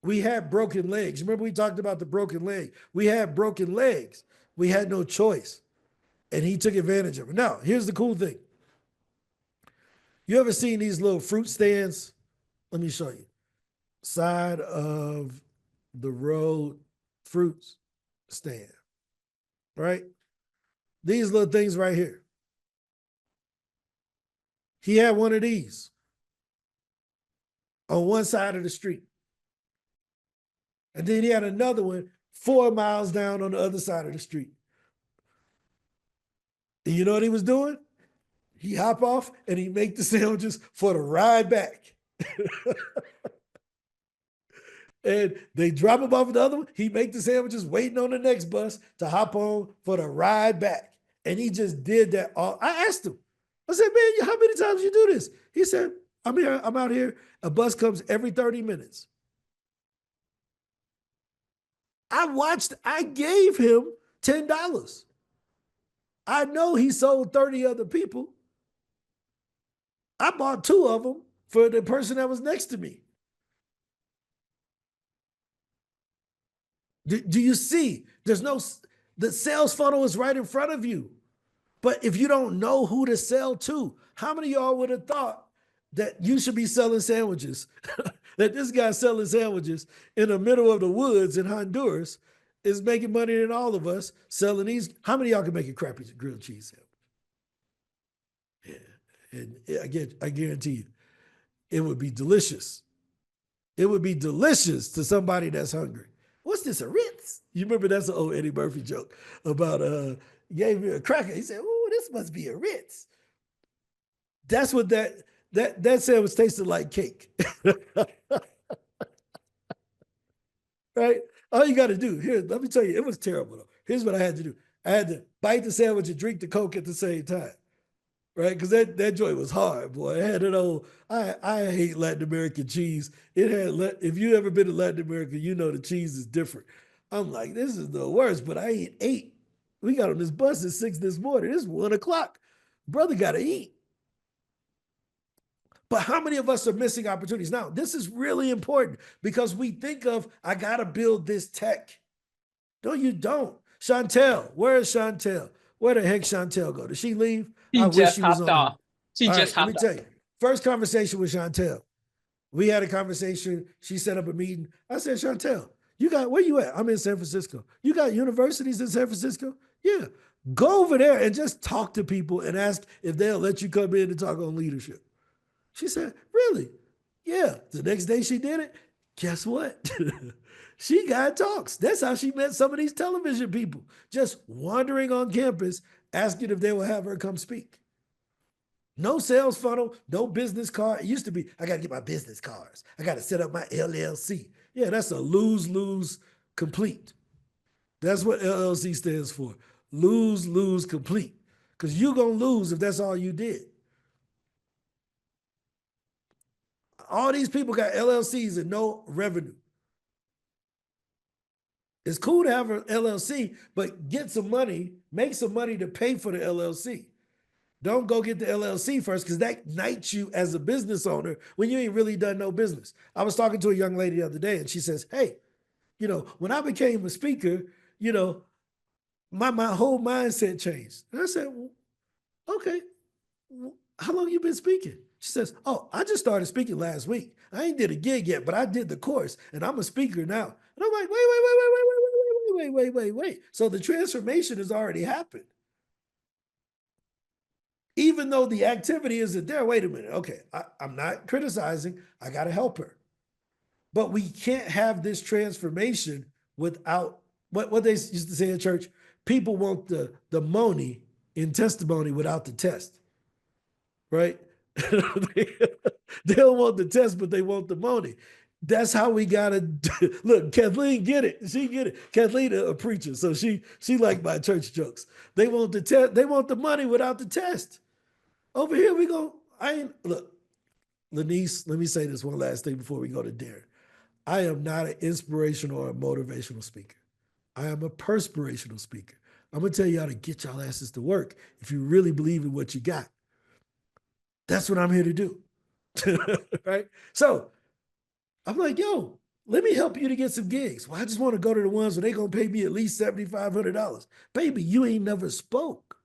We had broken legs. Remember we talked about the broken leg? We had broken legs. We had no choice. And he took advantage of it. Now, here's the cool thing. You ever seen these little fruit stands? Let me show you. Side of the road fruits stand, right? These little things right here. He had one of these on one side of the street. And then he had another one 4 miles down on the other side of the street. And you know what he was doing? He hop off and he make the sandwiches for the ride back. And they drop him off at the other one. He make the sandwiches waiting on the next bus to hop on for the ride back. And he just did that all. I asked him, I said, man, how many times you do this? He said, I'm out here. A bus comes every 30 minutes. I gave him $10. I know he sold 30 other people. I bought 2 of them for the person that was next to me. Do you see? The sales funnel is right in front of you. But if you don't know who to sell to, how many of y'all would have thought that you should be selling sandwiches? That this guy selling sandwiches in the middle of the woods in Honduras is making money than all of us selling these. How many of y'all can make a crappy grilled cheese sandwich? Yeah. And I guarantee you, it would be delicious. It would be delicious to somebody that's hungry. What's this, a Ritz? You remember that's an old Eddie Murphy joke about gave me a cracker. He said, "Oh, this must be a Ritz." That's what that sandwich tasted like, cake. Right? All you got to do, here, let me tell you, it was terrible though. Here's what I had to do. I had to bite the sandwich and drink the Coke at the same time. Right? Because that joint was hard, boy. It had an old, I hate Latin American cheese. It had, if you ever been to Latin America, you know the cheese is different. I'm like, this is the worst, but I ate 8. We got on this bus at 6 this morning. It's 1 o'clock. Brother got to eat. But how many of us are missing opportunities? Now, this is really important because we think of, I got to build this tech. No, you don't. Chantel, where is Chantel? Where the heck Chantel go? Did she leave? She just hopped on. off. She All just right, hopped let me off. tell you. First conversation with Chantel. We had a conversation. She set up a meeting. I said, Chantel, where you at? I'm in San Francisco. You got universities in San Francisco? Yeah. Go over there and just talk to people and ask if they'll let you come in and talk on leadership. She said, really? Yeah. The next day she did it. Guess what? She got talks. That's how she met some of these television people, just wandering on campus, asking if they will have her come speak. No sales funnel, no business card. It used to be, I got to get my business cards. I got to set up my LLC. Yeah, that's a lose-lose complete. That's what LLC stands for. Lose-lose complete. Because you're going to lose if that's all you did. All these people got LLCs and no revenue. It's cool to have an LLC, but get some money, make some money to pay for the LLC. Don't go get the LLC first because that knights you as a business owner when you ain't really done no business. I was talking to a young lady the other day and she says, hey, when I became a speaker, my whole mindset changed. And I said, well, okay, how long you been speaking? She says, oh, I just started speaking last week. I ain't did a gig yet, but I did the course and I'm a speaker now. And I'm like, wait. So the transformation has already happened. Even though the activity isn't there, wait a minute. Okay, I'm not criticizing. I got to help her. But we can't have this transformation without what they used to say in church. People want the money in testimony without the test, right? They don't want the test, but they want the money. That's how we gotta look. Kathleen get it. She get it. Kathleen a preacher, so she like my church jokes. They want the test. They want the money without the test. Over here we go. Look, Lanice. Let me say this one last thing before we go to Darren. I am not an inspirational or a motivational speaker. I am a perspirational speaker. I'm gonna tell you how to get y'all asses to work if you really believe in what you got. That's what I'm here to do. Right? So I'm like, yo, let me help you to get some gigs. Well, I just want to go to the ones where they're going to pay me at least $7,500. Baby, you ain't never spoke.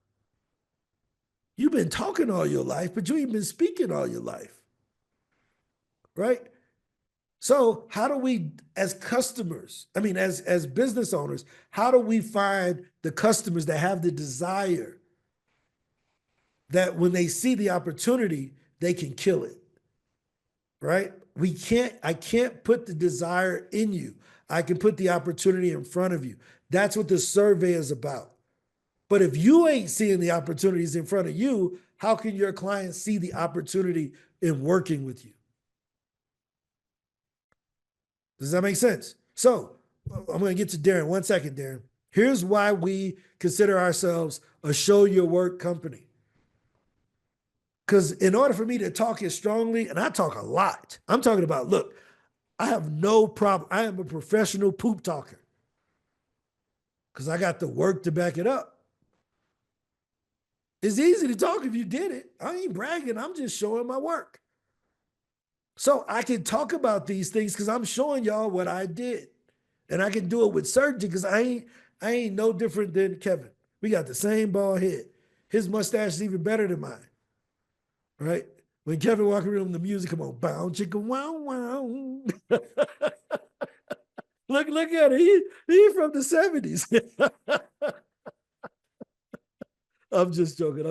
You've been talking all your life, but you ain't been speaking all your life. Right? So how do we, as customers, as business owners, how do we find the customers that have the desire that when they see the opportunity, they can kill it? Right? I can't put the desire in you. I can put the opportunity in front of you. That's what the survey is about. But if you ain't seeing the opportunities in front of you, how can your clients see the opportunity in working with you? Does that make sense? So I'm going to get to Darren. 1 second, Darren. Here's why we consider ourselves a show your work company. Because in order for me to talk as strongly, and I talk a lot, I'm talking about, look, I have no problem. I am a professional poop talker because I got the work to back it up. It's easy to talk if you did it. I ain't bragging. I'm just showing my work. So I can talk about these things because I'm showing y'all what I did. And I can do it with certainty because I ain't no different than Kevin. We got the same bald head. His mustache is even better than mine. Right? When Kevin walk around, the music come on, bow, chicka, wow, wow. look at it. He from the 70s. I'm just joking.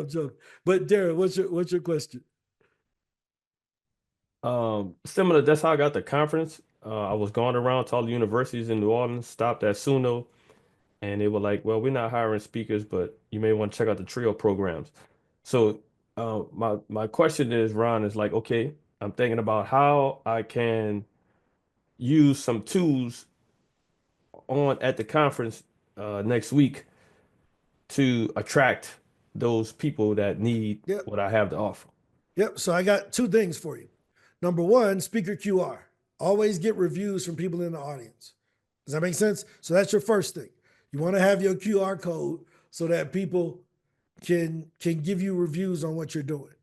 But Darren, what's your question? Similar, that's how I got the conference. I was going around to all the universities in New Orleans, stopped at Suno, and they were like, well, we're not hiring speakers, but you may want to check out the TRIO programs. So my question is, Ron, is like, okay, I'm thinking about how I can use some tools on at the conference next week to attract those people that need Yep. what I have to offer. Yep. So I got two things for you. Number one, speaker QR. Always get reviews from people in the audience. Does that make sense? So that's your first thing. You want to have your QR code so that people can give you reviews on what you're doing,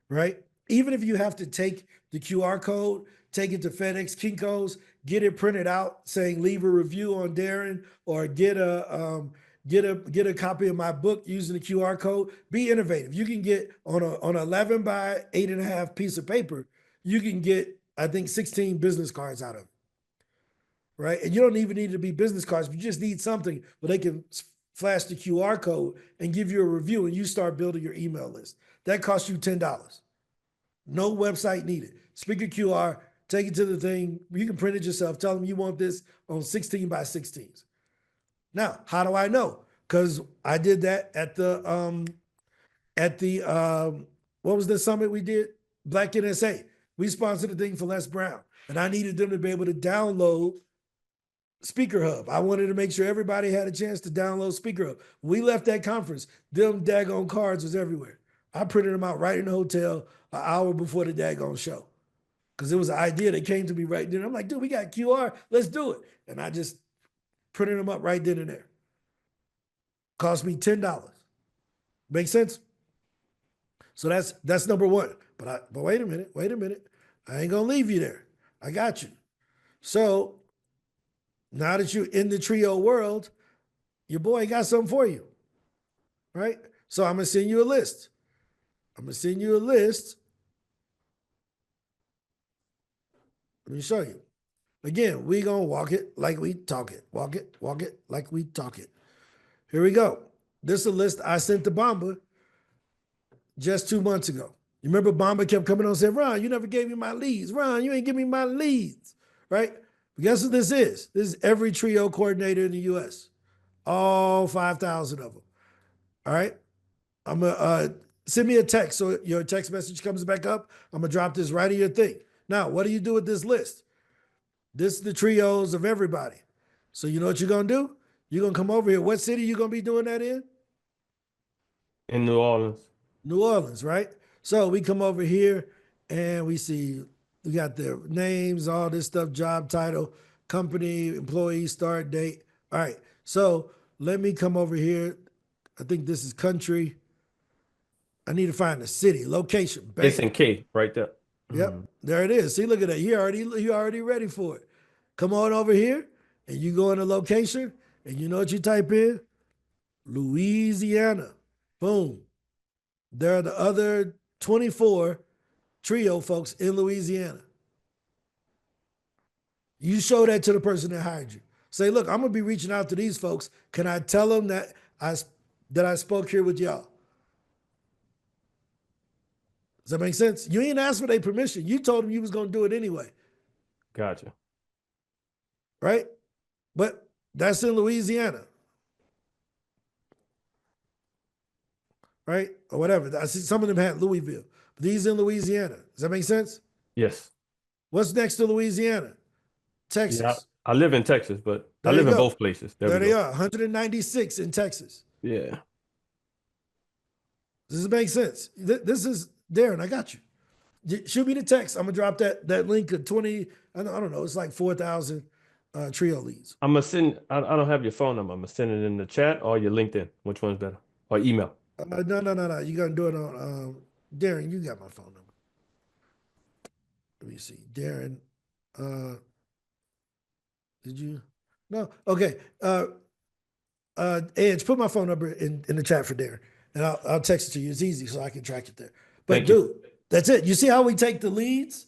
right? Even if you have to take the QR code, take it to FedEx, Kinko's, get it printed out saying leave a review on Darren, or get a copy of my book using the QR code. Be innovative. You can get on an 11 by 8.5 piece of paper, you can get, I think, 16 business cards out of it, right? And you don't even need to be business cards. You just need something where they can flash the QR code and give you a review, and you start building your email list. That costs you $10. No website needed. Speaker QR, take it to the thing. You can print it yourself. Tell them you want this on 16 by 16s. Now, how do I know? Because I did that at the what was the summit we did? Black NSA. We sponsored the thing for Les Brown, and I needed them to be able to download Speaker Hub. I wanted to make sure everybody had a chance to download Speaker Hub. We left that conference. Them daggone cards was everywhere. I printed them out right in the hotel an hour before the daggone show. Because it was an idea that came to me right then. I'm like, dude, we got QR. Let's do it. And I just printed them up right then and there. Cost me $10. Make sense? So that's number one. But wait a minute. I ain't gonna leave you there. I got you. So now that you're in the Trio world, your boy got something for you. Right? So I'm gonna send you a list. Let me show you. Again, we gonna walk it like we talk it. Walk it like we talk it. Here we go. This is a list I sent to Bamba just 2 months ago. You remember Bamba kept coming on and saying, Ron, you never gave me my leads. Ron, you ain't give me my leads, right? But guess what this is? This is every Trio coordinator in the US. All 5,000 of them. All right? I'm gonna send me a text so your text message comes back up. I'm gonna drop this right in your thing. Now, what do you do with this list? This is the trios of everybody. So you know what you're gonna do? You're gonna come over here. What city you gonna be doing that in? In New Orleans. New Orleans, right? So we come over here and we see we got their names, all this stuff, job title, company, employee, start date. All right. So let me come over here. I think this is country. I need to find the city, location. Bam. It's in K right there. Yep, there it is. See, look at that. You already ready for it. Come on over here, and you go in the location, and you know what you type in? Louisiana. Boom. There are the other 24 Trio folks in Louisiana. You show that to the person that hired you. Say, look, I'm gonna be reaching out to these folks. Can I tell them that I spoke here with y'all? Does that make sense? You ain't asked for their permission. You told them you was gonna do it anyway, Gotcha. right? But that's in Louisiana, right? Or whatever. I see some of them had Louisville. But these in Louisiana. Does that make sense? Yes. What's next to Louisiana? Texas. Yeah, I live in Texas, but There I you live in go. both places. There we they go. are, 196 in Texas. Yeah. Does this make sense? This is Darren, I got you. Shoot me the text. I'm gonna drop that link of 20, I don't know, it's like 4,000 Trio leads. I'm gonna send. I don't have your phone number. I'm gonna send it in the chat or your LinkedIn. Which one's better? Or email. No. You're gonna do it on Darren, you got my phone number. Let me see. Darren, did you? No. Okay. Edge, put my phone number in the chat for Darren, and I'll text it to you. It's easy, so I can track it there. But Thank you. dude, that's it. You see how we take the leads,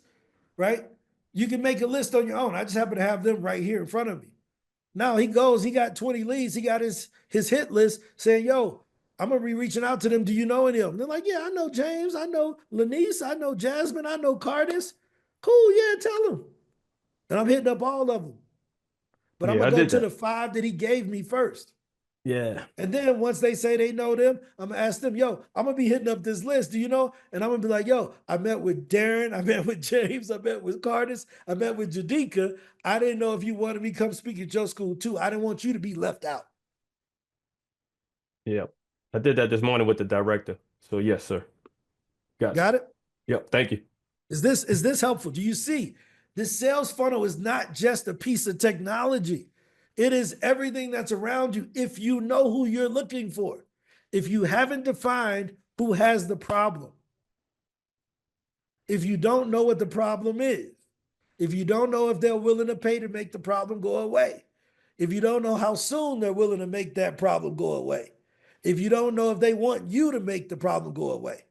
right? You can make a list on your own. I just happen to have them right here in front of me. Now he got 20 leads. He got his hit list saying, yo, I'm gonna be reaching out to them. Do you know any of them? They're like, yeah, I know James, I know Lanice, I know Jasmine, I know Cardis. Cool, yeah, tell them. And I'm hitting up all of them. But I'm Yeah, I gonna go did to that. the 5 that he gave me first. Yeah. And then once they say they know them, I'm gonna ask them, yo, I'm gonna be hitting up this list. Do you know? And I'm gonna be like, yo, I met with Darren, I met with James, I met with Cardis, I met with Jadika. I didn't know if you wanted me to come speak at your school too. I didn't want you to be left out. Yeah. I did that this morning with the director. So yes, sir. Got it? Yep. Thank you. Is this helpful? Do you see? This sales funnel is not just a piece of technology. It is everything that's around you if you know who you're looking for. If you haven't defined who has the problem, if you don't know what the problem is, if you don't know if they're willing to pay to make the problem go away, if you don't know how soon they're willing to make that problem go away, if you don't know if they want you to make the problem go away.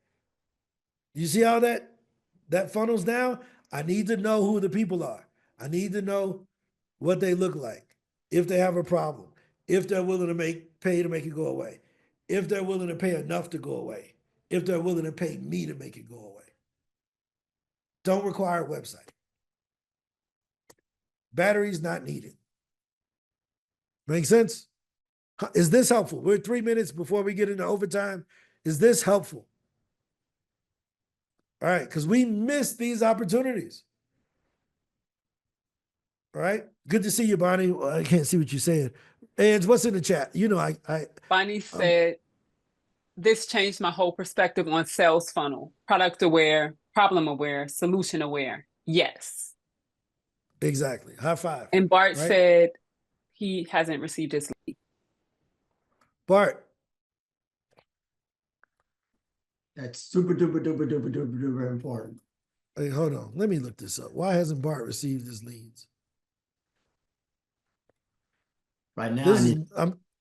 You see how that funnels down? I need to know who the people are. I need to know what they look like, if they have a problem, if they're willing to pay to make it go away, if they're willing to pay enough to go away, if they're willing to pay me to make it go away. Don't require a website. Batteries not needed. Make sense? Is this helpful? We're 3 minutes before we get into overtime. Is this helpful? All right, because we missed these opportunities. All right. Good to see you, Bonnie. Well, I can't see what you're saying. And what's in the chat? You know, Bonnie said, this changed my whole perspective on sales funnel. Product aware, problem aware, solution aware. Yes. exactly. High five. And Bart Right? said he hasn't received his lead. Bart, That's super duper duper duper duper duper important. hey, hold on. Let me look this up. Why hasn't Bart received his leads? Right now, This I is need.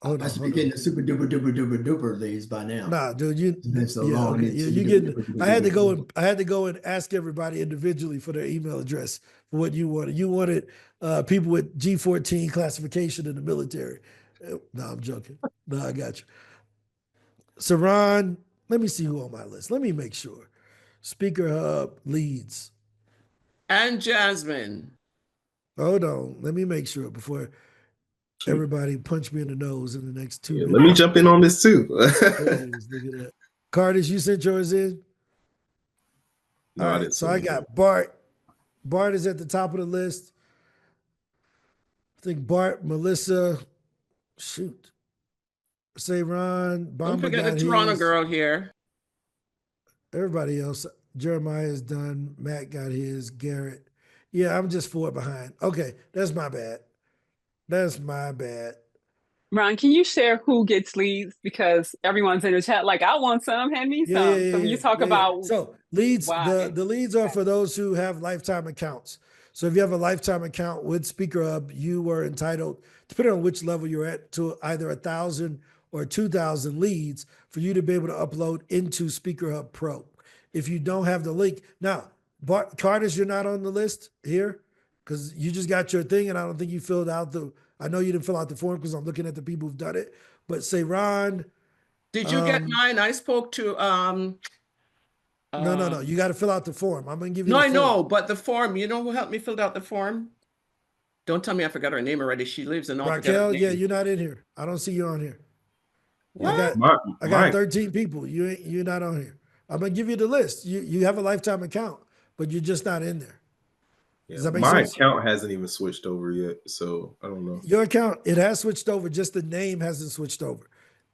hold I on. should be Hold getting on. the super duper duper duper duper leads by now. Nah, dude, you It's been so yeah, long. okay. It's Yeah, super you duper getting duper duper I had to duper go duper. and ask everybody individually for their email address for what you wanted. You wanted people with G14 classification in the military. No, I'm joking. No, I got you. Saran, let me see who on my list. Let me make sure. Speaker Hub leads. And Jasmine. Hold on. Let me make sure before everybody punch me in the nose in the next 2 Yeah, minutes. let me jump in on this too. There it is. Look at that. Cardis, you sent yours in? No, All I right. didn't. So I got Bart. Bart is at the top of the list. I think Bart, Melissa, shoot. Say Ron, Don't Bamba forget the got Toronto his. girl here. Everybody else. Jeremiah is done. Matt got his. Garrett. Yeah, I'm just 4 behind. Okay, that's my bad. That's my bad. Ron, can you share who gets leads? Because everyone's in the chat like, I want some, hand me Yeah, yeah, some. yeah, So when you yeah, talk yeah, yeah. about So leads, why. the leads are for those who have lifetime accounts. So if you have a lifetime account with Speaker Hub, you were entitled, depending on which level you're at, to either 1,000 or 2,000 leads for you to be able to upload into Speaker Hub Pro. If you don't have the link, now, Cardis, you're not on the list here because you just got your thing, and I don't think you filled out the. I know you didn't fill out the form because I'm looking at the people who've done it. But say Ron. Did you get mine? I spoke to No. You got to fill out the form. I'm gonna give you no, the I form. know, but the form, you know who helped me fill out the form? Don't tell me I forgot her name already. She lives and I'll forget her Raquel, yeah, name. you're not in here. I don't see you on here. What? I got 13 people. You're not on here. I'm gonna give you the list. You have a lifetime account, but you're just not in there. Does that make my sense? account hasn't even switched over yet, so I don't know. Your account, it has switched over, just the name hasn't switched over.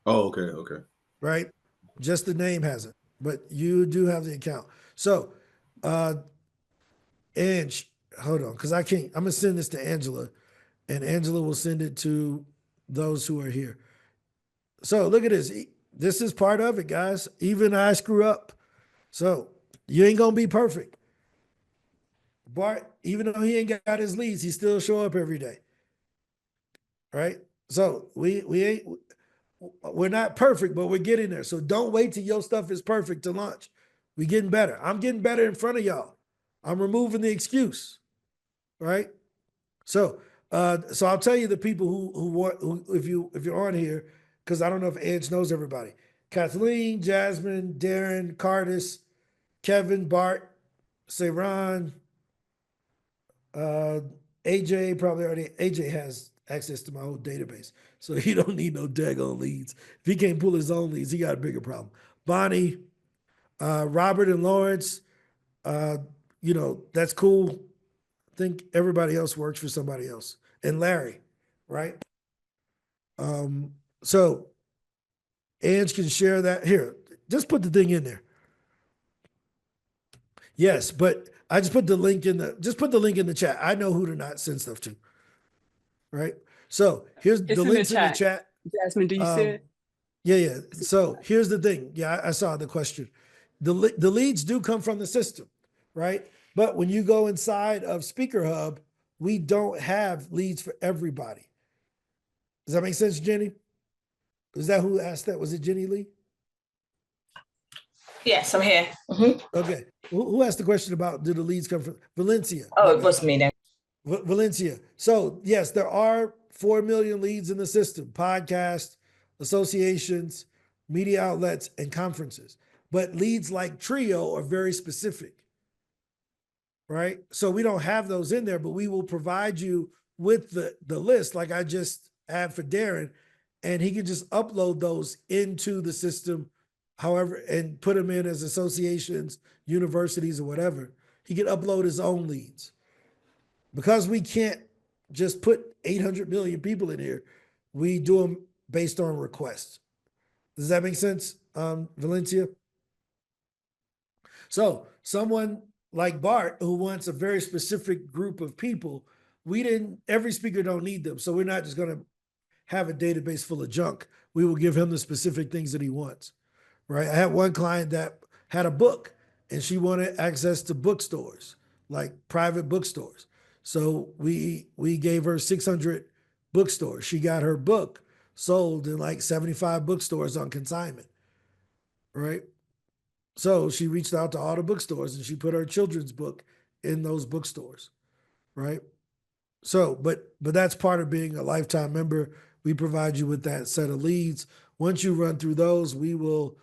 Oh, okay. Right? Just the name hasn't. But you do have the account. So Ange, hold on, because I can't. I'm gonna send this to Angela, and Angela will send it to those who are here. So look at this. This is part of it, guys. Even I screw up. So you ain't gonna be perfect. Bart, even though he ain't got his leads, he still show up every day. Right? So we're not perfect, but we're getting there. So don't wait till your stuff is perfect to launch. We're getting better. I'm getting better in front of y'all. I'm removing the excuse. Right? So so I'll tell you the people who if you're on here, because I don't know if Ange knows everybody. Kathleen, Jasmine, Darren, Cardis, Kevin, Bart, Sayron, AJ probably already. AJ has access to my whole database, so he don't need no daggone leads. If he can't pull his own leads, he got a bigger problem. Bonnie, Robert, and Lawrence. That's cool. I think everybody else works for somebody else. And Larry, right? So Ange can share that. Here, just put the thing in there. Yes, but I just put the link in the chat. I know who to not send stuff to. Right? So here's It's the in the links in the chat. chat. Jasmine, do you see it? Yeah. So here's the thing. Yeah, I saw the question. The leads do come from the system, right? But when you go inside of Speaker Hub, we don't have leads for everybody. Does that make sense, Jenny? Is that who asked that? Was it Jenny Lee? Yes, I'm here. Okay. Who asked the question about do the leads come from Valencia? Oh, My it bad. was me then. Valencia. So yes, there are 4 million leads in the system: podcasts, associations, media outlets, and conferences. But leads like Trio are very specific. right? So we don't have those in there, but we will provide you with the list like I just had for Darren, and he can just upload those into the system, however, and put them in as associations, universities, or whatever. He can upload his own leads. Because we can't just put 800 million people in here, we do them based on requests. Does that make sense, Valencia? So someone like Bart, who wants a very specific group of people, every speaker don't need them. So we're not just gonna have a database full of junk. We will give him the specific things that he wants, right? I had one client that had a book and she wanted access to bookstores, like private bookstores. So we gave her 600 bookstores. She got her book sold in like 75 bookstores on consignment, right? So she reached out to all the bookstores and she put her children's book in those bookstores, right? So, but that's part of being a lifetime member. We provide you with that set of leads. Once you run through those, we will,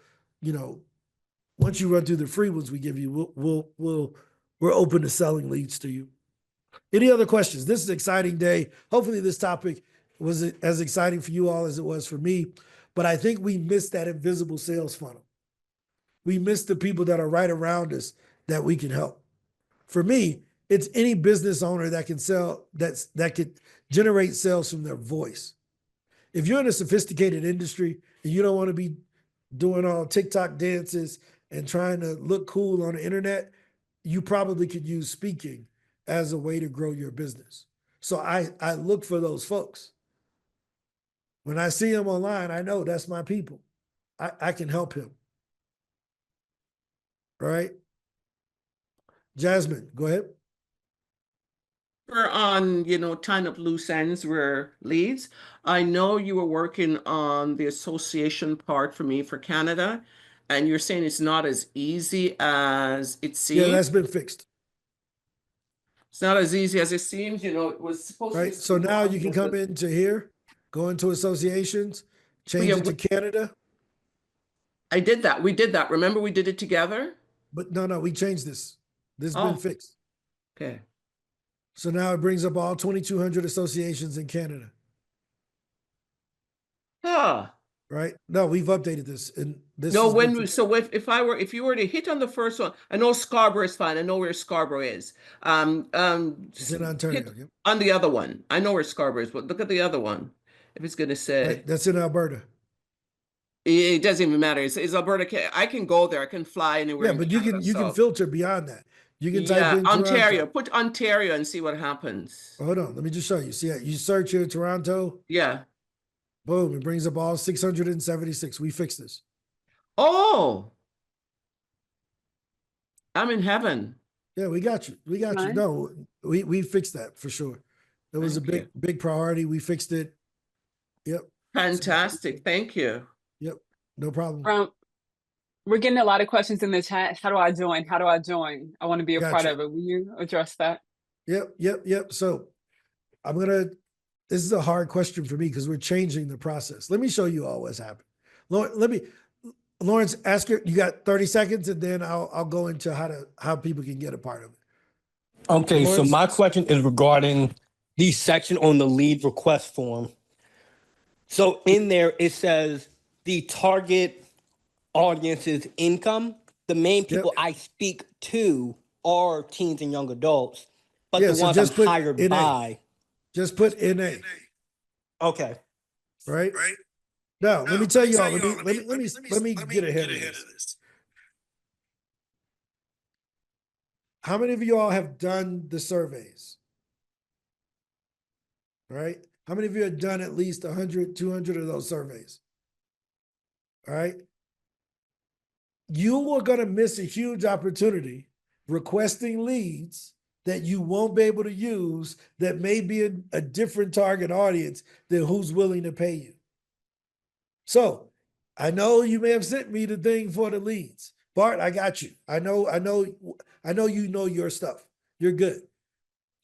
once you run through the free ones we give you, we're open to selling leads to you. Any other questions? This is an exciting day. Hopefully this topic was as exciting for you all as it was for me, but I think we missed that invisible sales funnel. We miss the people that are right around us that we can help. For me, it's any business owner that can sell, that could generate sales from their voice. If you're in a sophisticated industry and you don't want to be doing all TikTok dances and trying to look cool on the internet, you probably could use speaking as a way to grow your business. So I look for those folks. When I see them online, I know that's my people. I can help him. Right? Jasmine, go ahead. We're on, tying up loose ends were leads. I know you were working on the association part for me for Canada, and you're saying it's not as easy as it seems. Yeah, that's been fixed. It's not as easy as it seems, it was supposed to be. Right. So now you can come into here, go into associations, change it to Canada. I did that. We did that. Remember we did it together? But no, we changed this. This has been fixed. Okay. So now it brings up all 2,200 associations in Canada. Ah. Right? No, we've updated this. And this No, if you were to hit on the first one, I know Scarborough is fine. I know where Scarborough is. It's in Ontario. Yep. On the other one. I know where Scarborough is, but look at the other one. If it's gonna say right, that's in Alberta. It doesn't even matter. It's Alberta. I can go there. I can fly anywhere. Yeah, but you can filter beyond that. You can type in Ontario. Put Ontario and see what happens. Hold on, let me just show you. See, you search here Toronto. Yeah. Boom, it brings up all 676. We fixed this. Oh, I'm in heaven. Yeah, we got you. We got you. No, we fixed that for sure. That was a big priority. We fixed it. Yep. Fantastic. Thank you. Yep. No problem. We're getting a lot of questions in the chat. How do I join? How do I join? I want to be a part of it. Will you address that? Yep. So this is a hard question for me because we're changing the process. Let me show you all what's happened. Lawrence, ask her, you got 30 seconds and then I'll go into how people can get a part of it. Okay, Lawrence? So my question is regarding the section on the lead request form. So in there, it says the target audience's income. The main people I speak to are teens and young adults, but the ones I'm hired by. Just put NA. Okay. Right? Now, let me tell you all, let me get ahead of this. How many of you all have done the surveys? Right? How many of you have done at least 100, 200 of those surveys? All right? You are going to miss a huge opportunity requesting leads that you won't be able to use that may be a different target audience than who's willing to pay you. So I know you may have sent me the thing for the leads. Bart, I got you. I know you know your stuff. You're good.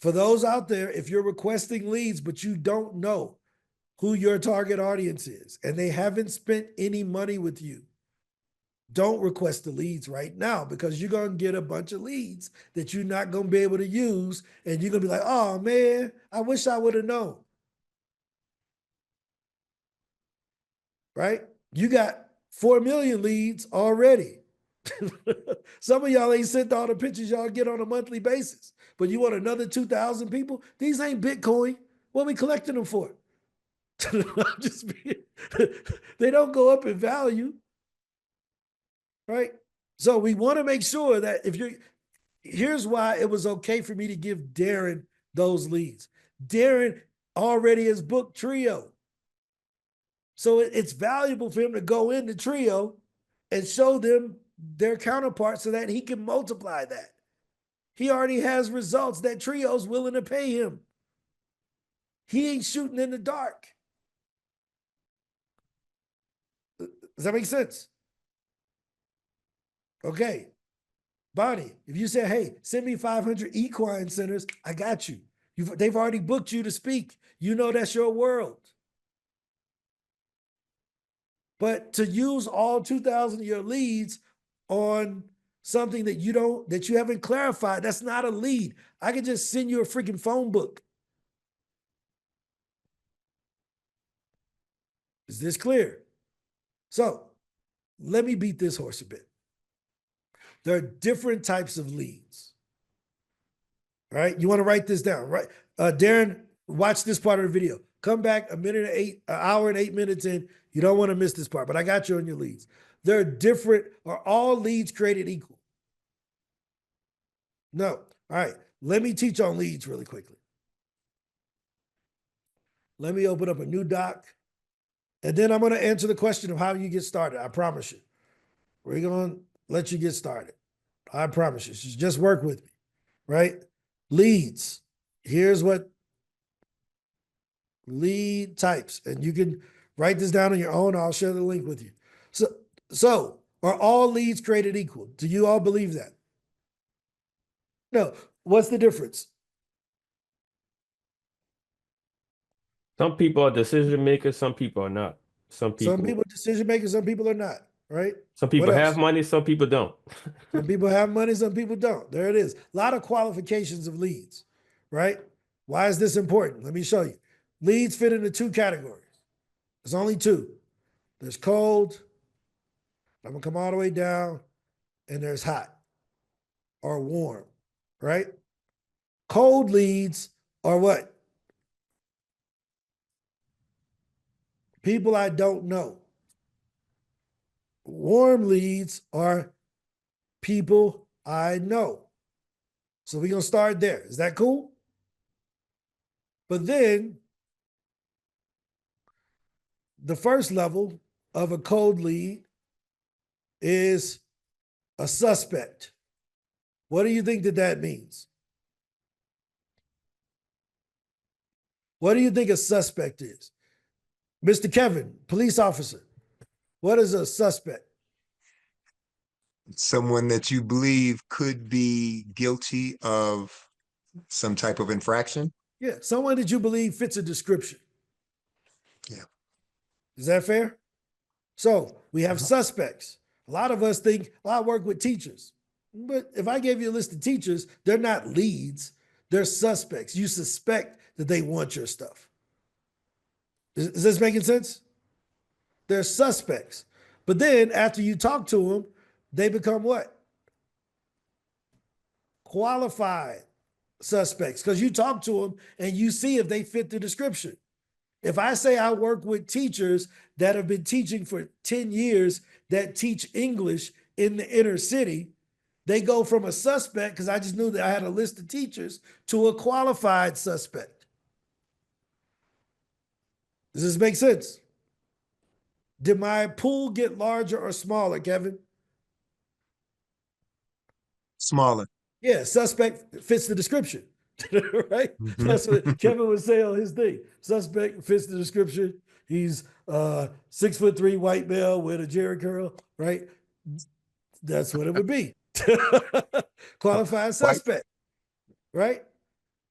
For those out there, if you're requesting leads, but you don't know who your target audience is and they haven't spent any money with you, Don't request the leads right now because you're going to get a bunch of leads that you're not going to be able to use. And you're going to be like, oh man, I wish I would have known. Right? You got 4 million leads already. Some of y'all ain't sent all the pictures y'all get on a monthly basis, but you want another 2,000 people? These ain't Bitcoin. What are we collecting them for? They don't go up in value. Right? So we want to make sure that here's why it was okay for me to give Darren those leads. Darren already has booked Trio. So it's valuable for him to go into Trio and show them their counterparts so that he can multiply that. He already has results that Trio's willing to pay him. He ain't shooting in the dark. Does that make sense? Okay. Bonnie, if you say, hey, send me 500 equine centers, I got you. They've already booked you to speak. You know that's your world. But to use all 2,000 of your leads on something that you haven't clarified, that's not a lead. I could just send you a freaking phone book. Is this clear? So let me beat this horse a bit. There are different types of leads. All right, you want to write this down, right? Darren, watch this part of the video. Come back an hour and 8 minutes in. You don't want to miss this part, but I got you on your leads. Are all leads created equal? No. All right, let me teach on leads really quickly. Let me open up a new doc, and then I'm going to answer the question of how you get started. I promise you. We're going to let you get started. I promise you. Just work with me, right? Leads. Here's what lead types, and you can write this down on your own. I'll share the link with you. So are all leads created equal? Do you all believe that? No. What's the difference? Some people are decision makers, some people are not. Some people are decision makers, some people are not, right? Some people have money, some people don't. Some people have money, some people don't. There it is. A lot of qualifications of leads, right? Why is this important? Let me show you. Leads fit into 2 categories. There's only 2. There's cold. I'm going to come all the way down. And there's hot or warm, right? Cold leads are what? People I don't know. Warm leads are people I know. So we're going to start there. Is that cool? But then the first level of a cold lead is a suspect. What do you think that means? What do you think a suspect is? Mr. Kevin, police officer, what is a suspect? Someone that you believe could be guilty of some type of infraction. Yeah, someone that you believe fits a description. Yeah. Is that fair? So we have suspects. A lot of us think, well, I work with teachers. But if I gave you a list of teachers, they're not leads, they're suspects. You suspect that they want your stuff. Is this making sense? They're suspects. But then after you talk to them, they become what? Qualified suspects, because you talk to them and you see if they fit the description. If I say I work with teachers that have been teaching for 10 years that teach English in the inner city, they go from a suspect, because I just knew that I had a list of teachers, to a qualified suspect. Does this make sense? Did my pool get larger or smaller, Kevin? Smaller. Yeah, suspect fits the description, right? That's what Kevin would say on his thing. Suspect fits the description. He's 6'3" white male with a jerry curl, right? That's what it would be. Qualified suspect, right?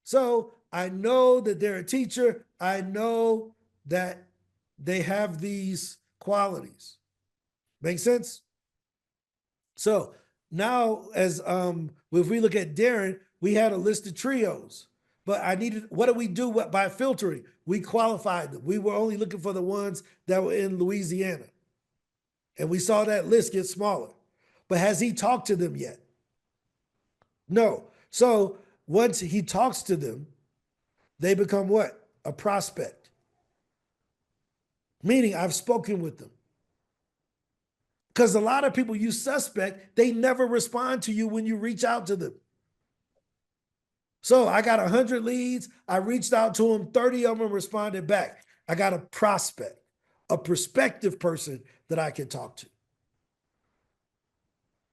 So I know that they're a teacher. I know that they have these qualities. Make sense? So now, as if we look at Darren, we had a list of trios, but what did we do by filtering? We qualified them. We were only looking for the ones that were in Louisiana. And we saw that list get smaller. But has he talked to them yet? No. So once he talks to them, they become what? A prospect. Meaning I've spoken with them. Because a lot of people you suspect, they never respond to you when you reach out to them. So I got 100 leads. I reached out to them. 30 of them responded back. I got a prospect, a prospective person that I can talk to.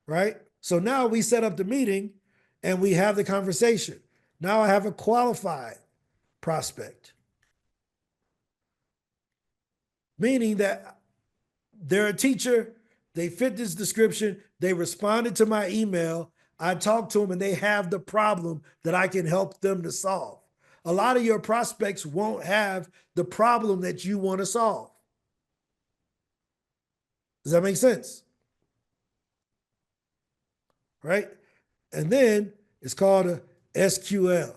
Right? So now we set up the meeting and we have the conversation. Now I have a qualified prospect. Meaning that they're a teacher, they fit this description, they responded to my email, I talked to them and they have the problem that I can help them to solve. A lot of your prospects won't have the problem that you want to solve. Does that make sense? Right? And then it's called a SQL,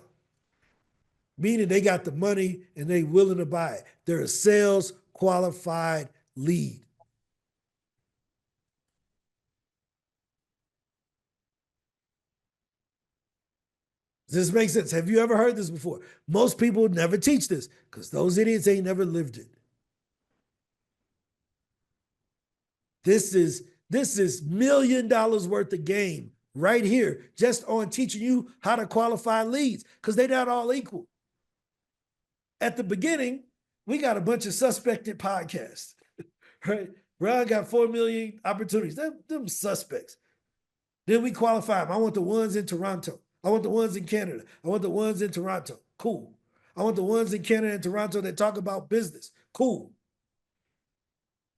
meaning they got the money and they willing to buy it. They're a sales qualified lead. Does this make sense? Have you ever heard this before? Most people never teach this because those idiots ain't never lived it. This is $1 million worth of game right here, just on teaching you how to qualify leads, because they're not all equal. At the beginning, we got a bunch of suspected podcasts, right? Ron got 4 million opportunities. Them suspects. Then we qualify them. I want the ones in Toronto. I want the ones in Canada. I want the ones in Toronto. Cool. I want the ones in Canada and Toronto that talk about business. Cool.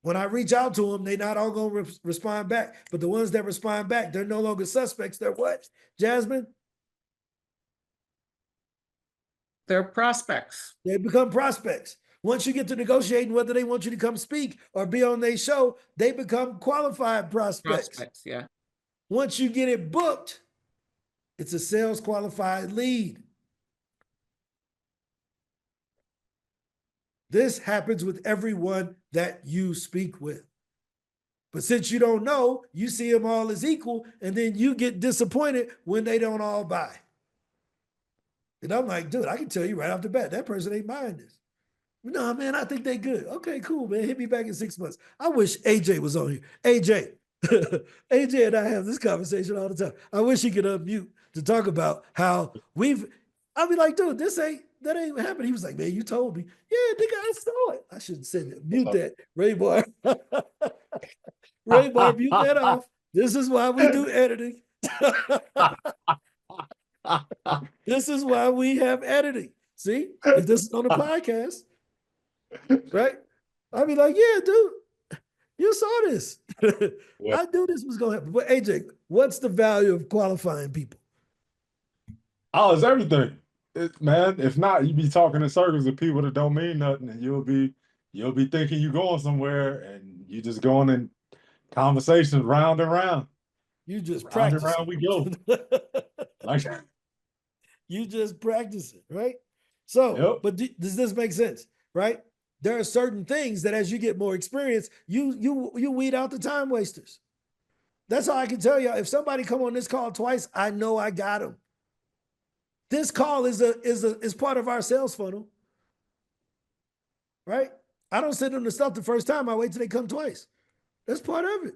When I reach out to them, they're not all going to respond back. But the ones that respond back, they're no longer suspects. They're what, Jasmine? They're prospects. They become prospects. Once you get to negotiating whether they want you to come speak or be on their show, they become qualified prospects. Prospects, yeah. Once you get it booked, it's a sales qualified lead. This happens with everyone that you speak with. But since you don't know, you see them all as equal, and then you get disappointed when they don't all buy. And I'm like, dude, I can tell you right off the bat, that person ain't buying this. No, man, I think they good. Okay, cool, man. Hit me back in 6 months. I wish AJ was on here. AJ, AJ and I have this conversation all the time. I wish he could unmute to talk about how I'll be like, dude, that ain't happening. He was like, man, you told me. Yeah, nigga, I saw it. I shouldn't say that. Mute that. Ray Bar. Ray Bar, mute that off. This is why we do editing. This is why we have editing. See, if this is on the podcast, right? I'd be like, yeah, dude, you saw this. I knew this was going to happen. But AJ, what's the value of qualifying people? Oh, it's everything. Man, if not, you be talking in circles of people that don't mean nothing, and you'll be thinking you're going somewhere, and you just going in conversations round and round. You just round practice. and round we go. Like you just practice it, right? So, Yep. But does this make sense, right? There are certain things that as you get more experience, you weed out the time wasters. That's all I can tell you. If somebody come on this call twice, I know I got them. This call is part of our sales funnel, right? I don't send them the stuff the first time. I wait till they come twice. That's part of it.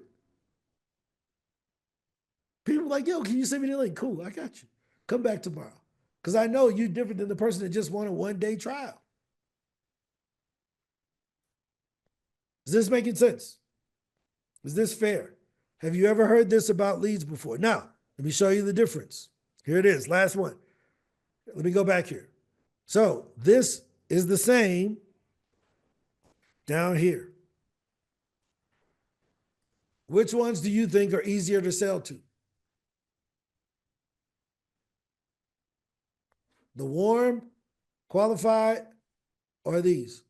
People are like, yo, can you send me the link? Cool, I got you. Come back tomorrow. Because I know you're different than the person that just want a one-day trial. Is this making sense? Is this fair? Have you ever heard this about leads before? Now, let me show you the difference. Here it is, last one. Let me go back here. So this is the same down here. Which ones do you think are easier to sell to? The warm, qualified, or these?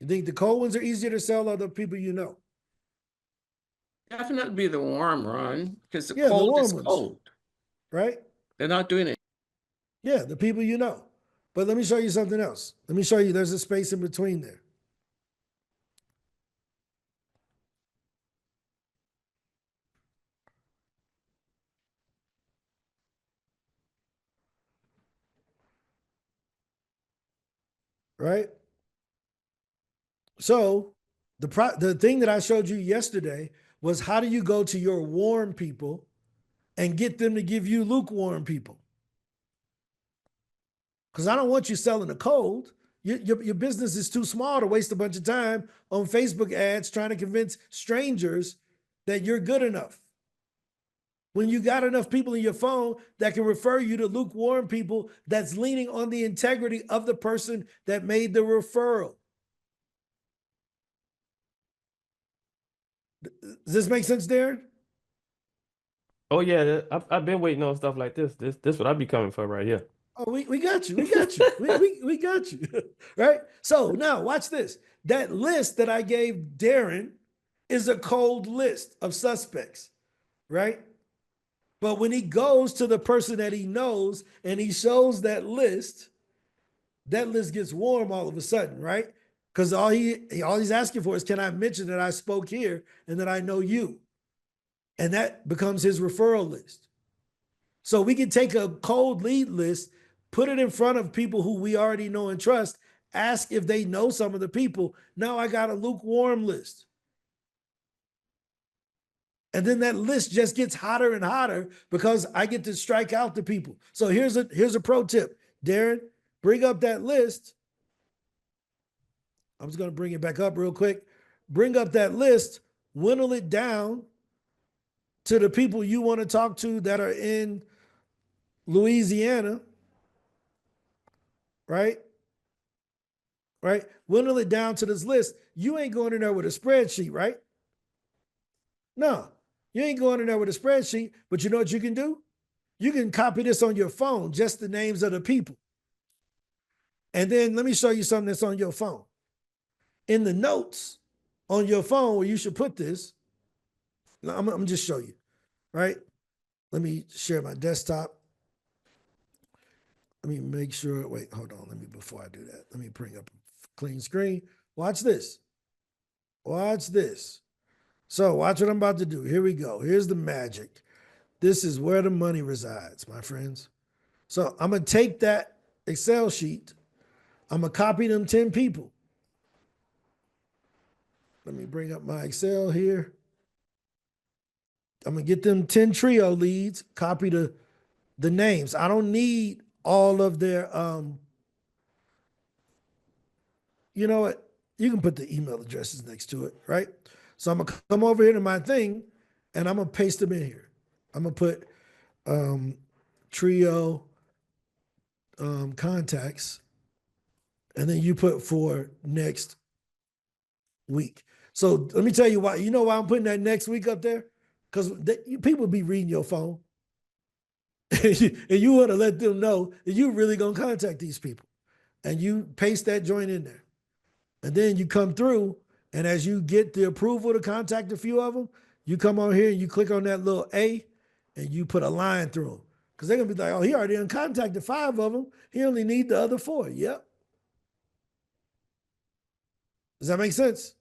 You think the cold ones are easier to sell or the people you know? Definitely be the warm, Ron, because the Yeah, the cold warm is ones, cold. right? They're not doing it. Yeah, the people you know. But let me show you something else. Let me show you there's a space in between there. Right? So the thing that I showed you yesterday was how do you go to your warm people and get them to give you lukewarm people? Because I don't want you selling the cold. Your business is too small to waste a bunch of time on Facebook ads trying to convince strangers that you're good enough. When you got enough people in your phone that can refer you to lukewarm people that's leaning on the integrity of the person that made the referral. Does this make sense, Darren? Oh yeah, I've been waiting on stuff like this. This what I be coming for right here. Oh, we got you. We got you. we got you. Right? So now watch this. That list that I gave Darren is a cold list of suspects, right? But when he goes to the person that he knows and he shows that list gets warm all of a sudden, right? Because all he's asking for is, can I mention that I spoke here and that I know you? And that becomes his referral list. So we can take a cold lead list, put it in front of people who we already know and trust, ask if they know some of the people. Now I got a lukewarm list. And then that list just gets hotter and hotter because I get to strike out the people. So here's a pro tip. Darren, bring up that list. I'm just going to bring it back up real quick. Bring up that list, whittle it down to the people you want to talk to that are in Louisiana, right? Right? Whittle it down to this list. You ain't going in there with a spreadsheet, right? No, you ain't going in there with a spreadsheet, but you know what you can do? You can copy this on your phone, just the names of the people. And then let me show you something that's on your phone. In the notes on your phone where you should put this, I'm gonna just show you, right? Let me share my desktop. Let me make sure, wait, hold on. Before I do that, let me bring up a clean screen. Watch this. Watch this. So watch what I'm about to do. Here we go. Here's the magic. This is where the money resides, my friends. So I'm going to take that Excel sheet. I'm going to copy them 10 people. Let me bring up my Excel here. I'm going to get them 10 trio leads, copy the names. I don't need all of their, you know what? You can put the email addresses next to it, right? So I'm going to come over here to my thing and I'm going to paste them in here. I'm going to put trio contacts, and then you put for next week. So let me tell you why. You know why I'm putting that next week up there? Because people be reading your phone. And you want to let them know that you're really going to contact these people. And you paste that joint in there. And then you come through, and as you get the approval to contact a few of them, you come on here and you click on that little A, and you put a line through them. Because they're going to be like, oh, he already contacted 5 of them. He only need the other 4. Yep. Does that make sense?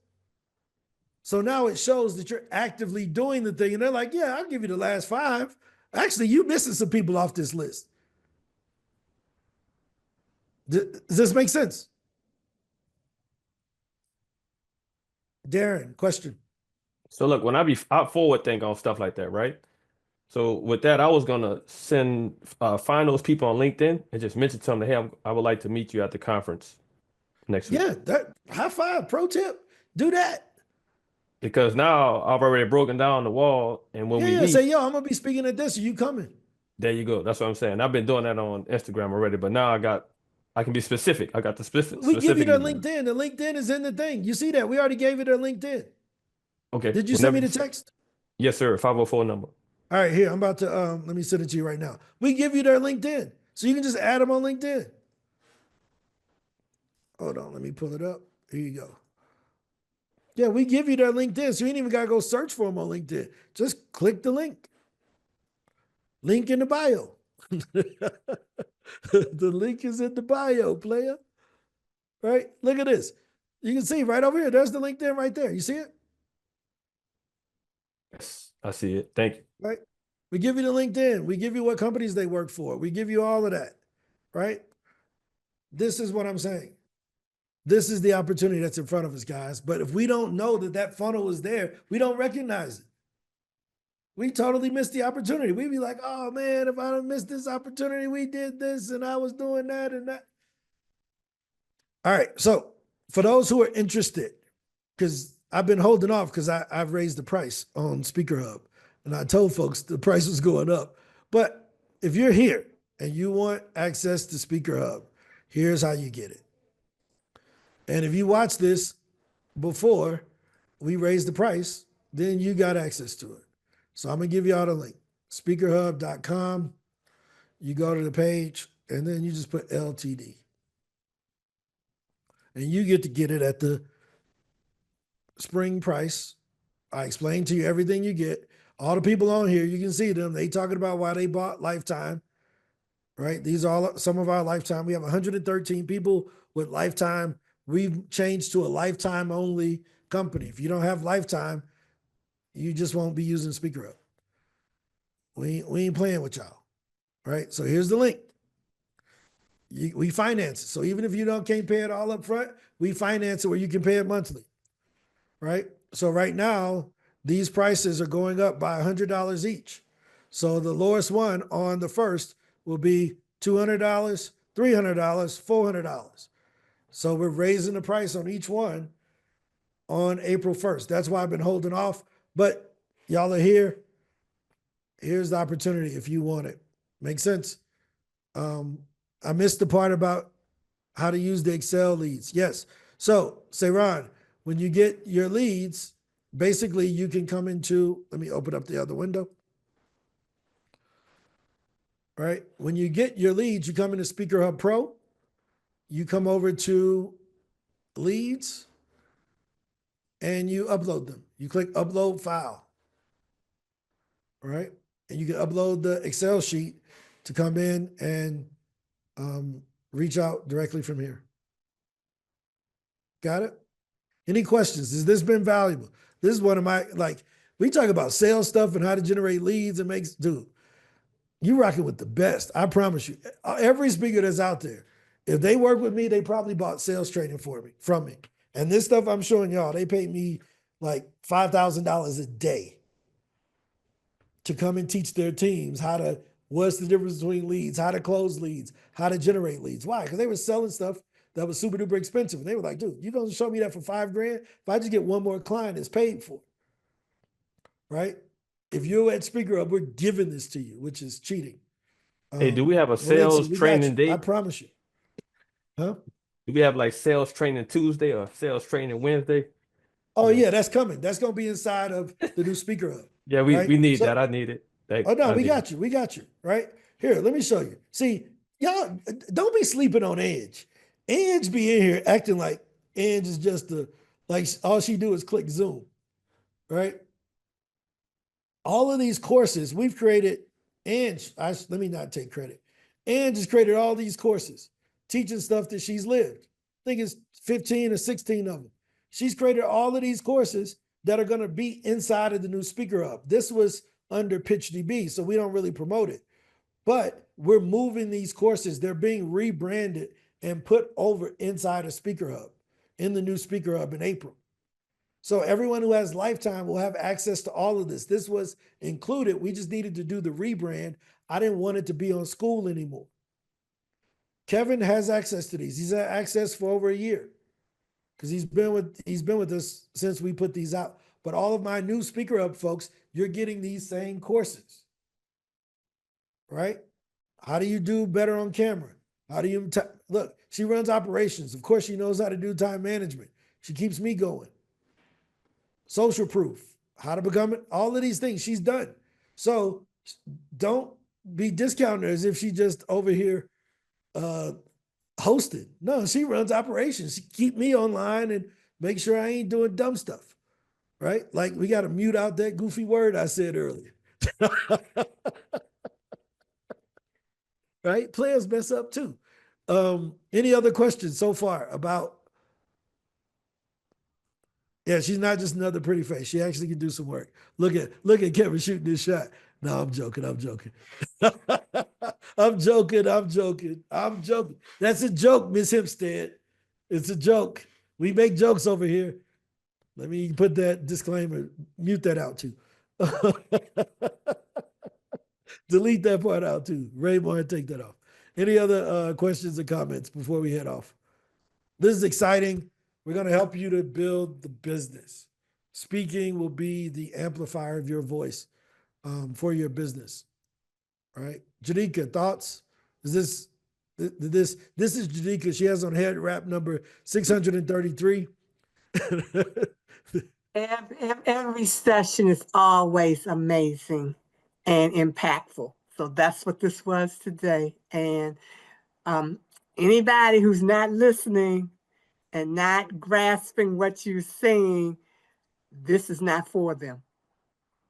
So now it shows that you're actively doing the thing. And they're like, yeah, I'll give you the last 5. Actually, you missing some people off this list. Does this make sense? Darren, question. So look, when I forward think on stuff like that, right? So with that, I was gonna find those people on LinkedIn and just mention to them, hey, I would like to meet you at the conference next week. Yeah, that high five, pro tip. Do that. Because now I've already broken down the wall, and when we Yeah, meet, say, yo, I'm gonna be speaking at this. Are you coming? there you go. That's what I'm saying. I've been doing that on Instagram already, but now I can be specific. I got the We give you specific their email. LinkedIn. The LinkedIn is in the thing. You see that? We already gave you their LinkedIn. Okay. Did you send me the text? Yes, sir. 504 number. All right, here. I'm about to let me send it to you right now. We give you their LinkedIn. So you can just add them on LinkedIn. Hold on, let me pull it up. Here you go. Yeah, we give you their LinkedIn, so you ain't even gotta go search for them on LinkedIn. Just click the link. Link in the bio. The link is in the bio, player. Right? Look at this. You can see right over here. There's the LinkedIn right there. You see it? Yes, I see it. Thank you. Right? We give you the LinkedIn. We give you what companies they work for. We give you all of that. Right? This is what I'm saying. This is the opportunity that's in front of us, guys. But if we don't know that that funnel is there, we don't recognize it. We totally missed the opportunity. We'd be like, oh man, if I don't miss this opportunity, we did this and I was doing that and that. All right. So for those who are interested, because I've been holding off because I've raised the price on Speaker Hub. And I told folks the price was going up. But if you're here and you want access to Speaker Hub, here's how you get it. And if you watch this before we raised the price, then you got access to it. So I'm going to give you all the link. Speakerhub.com. You go to the page and then you just put LTD. And you get to get it at the spring price. I explained to you everything you get. All the people on here, you can see them. They talking about why they bought Lifetime, right? These are all some of our Lifetime. We have 113 people with Lifetime. We've changed to a Lifetime only company. If you don't have Lifetime, you just won't be using Speaker Hub. We ain't playing with y'all, right? So here's the link. We finance it. So even if you can't pay it all up front, we finance it where you can pay it monthly, right? So right now, these prices are going up by $100 each. So the lowest one on the first will be $200, $300, $400. So we're raising the price on each one on April 1st. That's why I've been holding off. But y'all are here. Here's the opportunity if you want it. Make sense? I missed the part about how to use the Excel leads. Yes. So, say, Ron, when you get your leads, basically you can come into, let me open up the other window. Right? When you get your leads, you come into Speaker Hub Pro. You come over to leads and you upload them. You click upload file. Right? And you can upload the Excel sheet to come in and reach out directly from here. Got it? Any questions? Has this been valuable? This is one of my, we talk about sales stuff and how to generate leads and makes, dude, you rocking with the best. I promise you. Every speaker that's out there, if they work with me, they probably bought sales training from me. And this stuff I'm showing y'all, they paid me like $5,000 a day to come and teach their teams what's the difference between leads, how to close leads, how to generate leads. Why? Because they were selling stuff that was super duper expensive. And they were like, dude, you're going to show me that for $5,000? If I just get one more client, it's paid for. Right? If you're at Speaker Hub, we're giving this to you, which is cheating. Hey, do we have a Valencia, sales we got training you. date? I promise you. Huh? Do we have like sales training Tuesday or sales training Wednesday? Oh, yeah, that's coming. That's going to be inside of the new Speaker Hub. Yeah, we need that. I need it. Oh, no, we got you. We got you. Right? Here, let me show you. See, y'all, don't be sleeping on Edge. Edge be in here acting like Edge is just all she do is click Zoom. Right? All of these courses we've created, let me not take credit. Ange has created all these courses, teaching stuff that she's lived. I think it's 15 or 16 of them. She's created all of these courses that are going to be inside of the new Speaker Hub. This was under PitchDB, so we don't really promote it. But we're moving these courses. They're being rebranded and put over inside of Speaker Hub, in the new Speaker Hub in April. So everyone who has Lifetime will have access to all of this. This was included. We just needed to do the rebrand. I didn't want it to be on school anymore. Kevin has access to these. He's had access for over a year because he's been with us since we put these out. But all of my new Speaker Hub folks, you're getting these same courses, right? How do you do better on camera? How do you look? She runs operations. Of course, she knows how to do time management. She keeps me going. Social proof, how to become it, all of these things she's done. So don't be discounting her as if she just over here hosted. No, she runs operations. She keep me online and make sure I ain't doing dumb stuff, right? Like we got to mute out that goofy word I said earlier. Right? Players mess up too. Any other questions so far about? Yeah, she's not just another pretty face. She actually can do some work. Look at Kevin shooting this shot. No, I'm joking. I'm joking. I'm joking. I'm joking. I'm joking. That's a joke, Miss Hempstead. It's a joke. We make jokes over here. Let me put that disclaimer, mute that out too. Delete that part out too. Raymond, take that off. Any other questions or comments before we head off? This is exciting. We're going to help you to build the business. Speaking will be the amplifier of your voice for your business. All right. Janika, thoughts? Is this is Janika. She has on head wrap number 633. Every session is always amazing and impactful. So that's what this was today. And anybody who's not listening and not grasping what you're saying, this is not for them.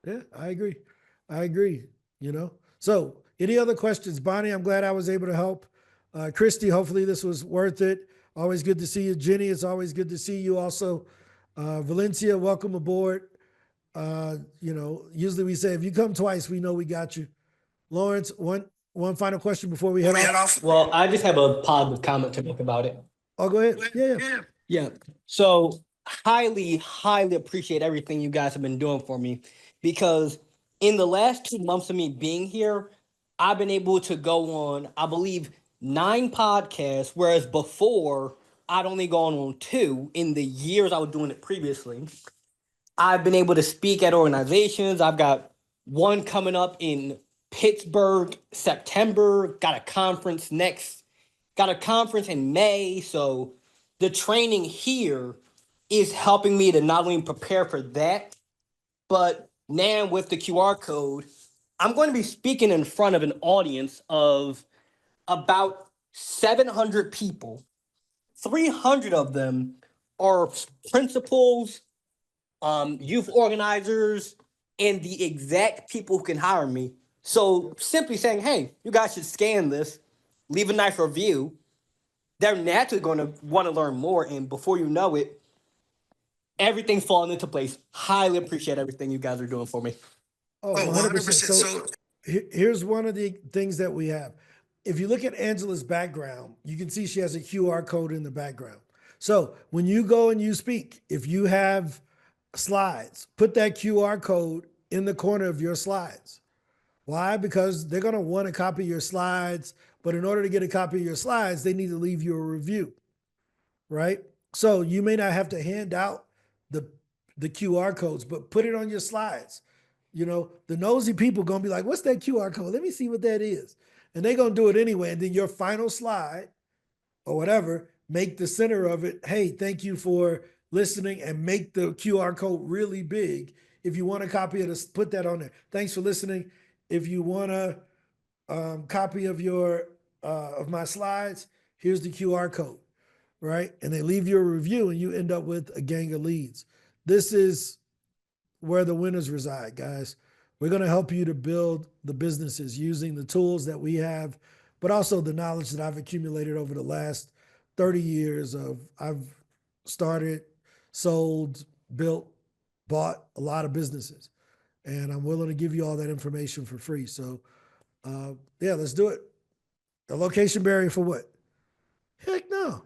Yeah, I agree. I agree. So any other questions? Bonnie, I'm glad I was able to help. Christy, hopefully this was worth it. Always good to see you. Jenny, it's always good to see you also. Valencia, welcome aboard. Usually we say, if you come twice, we know we got you. Lawrence, one final question before we head off. Well, I just have a positive comment to make about it. Oh, go ahead. Yeah. So highly, highly appreciate everything you guys have been doing for me, because in the last 2 months of me being here, I've been able to go on, I believe, 9 podcasts, whereas before I'd only gone on 2 in the years I was doing it previously. I've been able to speak at organizations. I've got one coming up in Pittsburgh, September, got a conference in May. So the training here is helping me to not only prepare for that, but now with the QR code, I'm going to be speaking in front of an audience of about 700 people. 300 of them are principals, youth organizers, and the exact people who can hire me. So simply saying, hey, you guys should scan this, leave a nice review. They're naturally going to want to learn more. And before you know it, everything's falling into place. Highly appreciate everything you guys are doing for me. Oh, 100%. So here's one of the things that we have. If you look at Angela's background, you can see she has a QR code in the background. So when you go and you speak, if you have slides, put that QR code in the corner of your slides. Why? Because they're going to want to copy your slides, but in order to get a copy of your slides, they need to leave you a review, right? So you may not have to hand out the QR codes, but put it on your slides. The nosy people going to be like, what's that QR code? Let me see what that is. And they're going to do it anyway. And then your final slide or whatever, make the center of it, hey, thank you for listening, and make the QR code really big. If you want a copy of this, put that on there. Thanks for listening. If you want a copy of of my slides, here's the QR code, right? And they leave you a review and you end up with a gang of leads. This is where the winners reside, guys. We're going to help you to build the businesses using the tools that we have, but also the knowledge that I've accumulated over the last 30 years I've started, sold, built, bought a lot of businesses. And I'm willing to give you all that information for free. So yeah, let's do it. A location barrier for what? Heck no.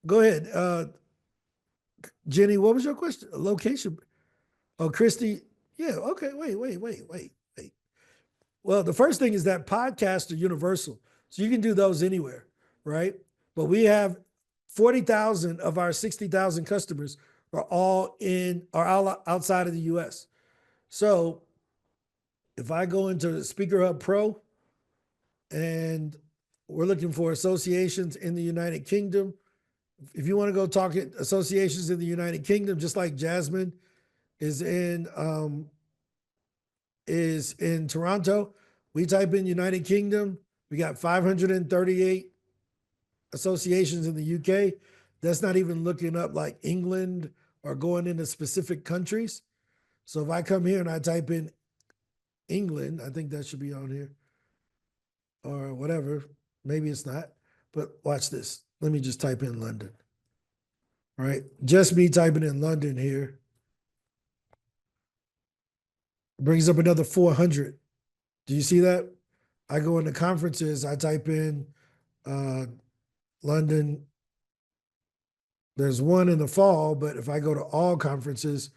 Go ahead. Jenny, what was your question? A location. Oh, Christy. Yeah, okay. Wait. Well, the first thing is that podcasts are universal. So you can do those anywhere, right? But we have 40,000 of our 60,000 customers are all outside of the US. So if I go into Speaker Hub Pro and we're looking for associations in the United Kingdom, if you want to go talk at associations in the United Kingdom, just like Jasmine is in Toronto, we type in United Kingdom, we got 538 associations in the UK. That's not even looking up like England or going into specific countries. So if I come here and I type in England, I think that should be on here or whatever. Maybe it's not, but watch this. Let me just type in London. All right. Just me typing in London here brings up another 400. Do you see that? I go into conferences, I type in London. There's one in the fall, but if I go to all conferences,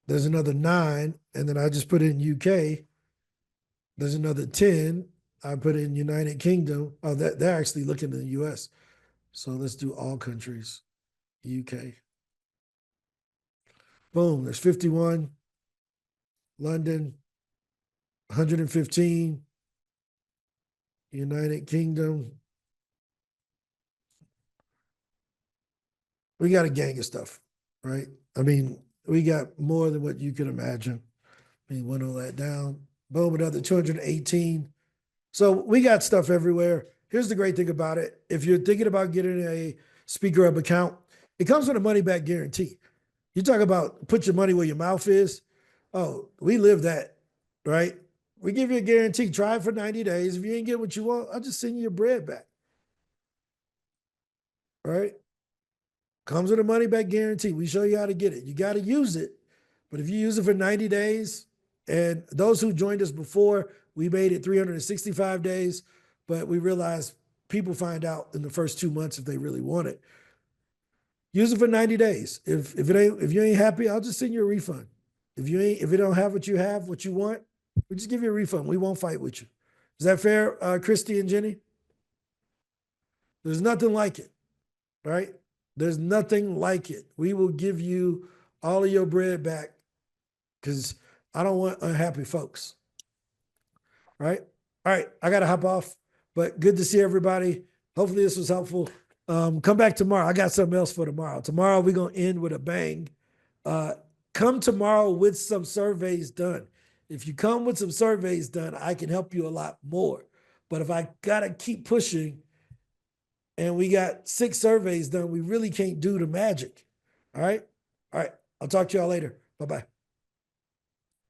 there's another 9. And then I just put in UK. There's another 10. I put in United Kingdom. Oh, they're actually looking in the US. So let's do all countries. UK. Boom, there's 51. London, 115. United Kingdom. We got a gang of stuff, right? I mean, we got more than what you can imagine. I mean, whittle that down. Boom, another 218. So we got stuff everywhere. Here's the great thing about it. If you're thinking about getting a Speaker Hub account, it comes with a money back guarantee. You talk about put your money where your mouth is. Oh, we live that, right? We give you a guarantee. Try it for 90 days. If you ain't get what you want, I'll just send you your bread back. Right? Comes with a money back guarantee. We show you how to get it. You got to use it. But if you use it for 90 days, and those who joined us before, we made it 365 days, but we realized people find out in the first 2 months if they really want it. Use it for 90 days. If you ain't happy, I'll just send you a refund. If you don't have what you want, we just give you a refund. We won't fight with you. Is that fair, Christy and Jenny? There's nothing like it, right? There's nothing like it. We will give you all of your bread back because I don't want unhappy folks. Right? All right. I got to hop off, but good to see everybody. Hopefully this was helpful. Come back tomorrow. I got something else for tomorrow. Tomorrow we're going to end with a bang. Come tomorrow with some surveys done. If you come with some surveys done, I can help you a lot more. But if I got to keep pushing and we got 6 surveys done, we really can't do the magic. All right? All right. I'll talk to y'all later. Bye-bye.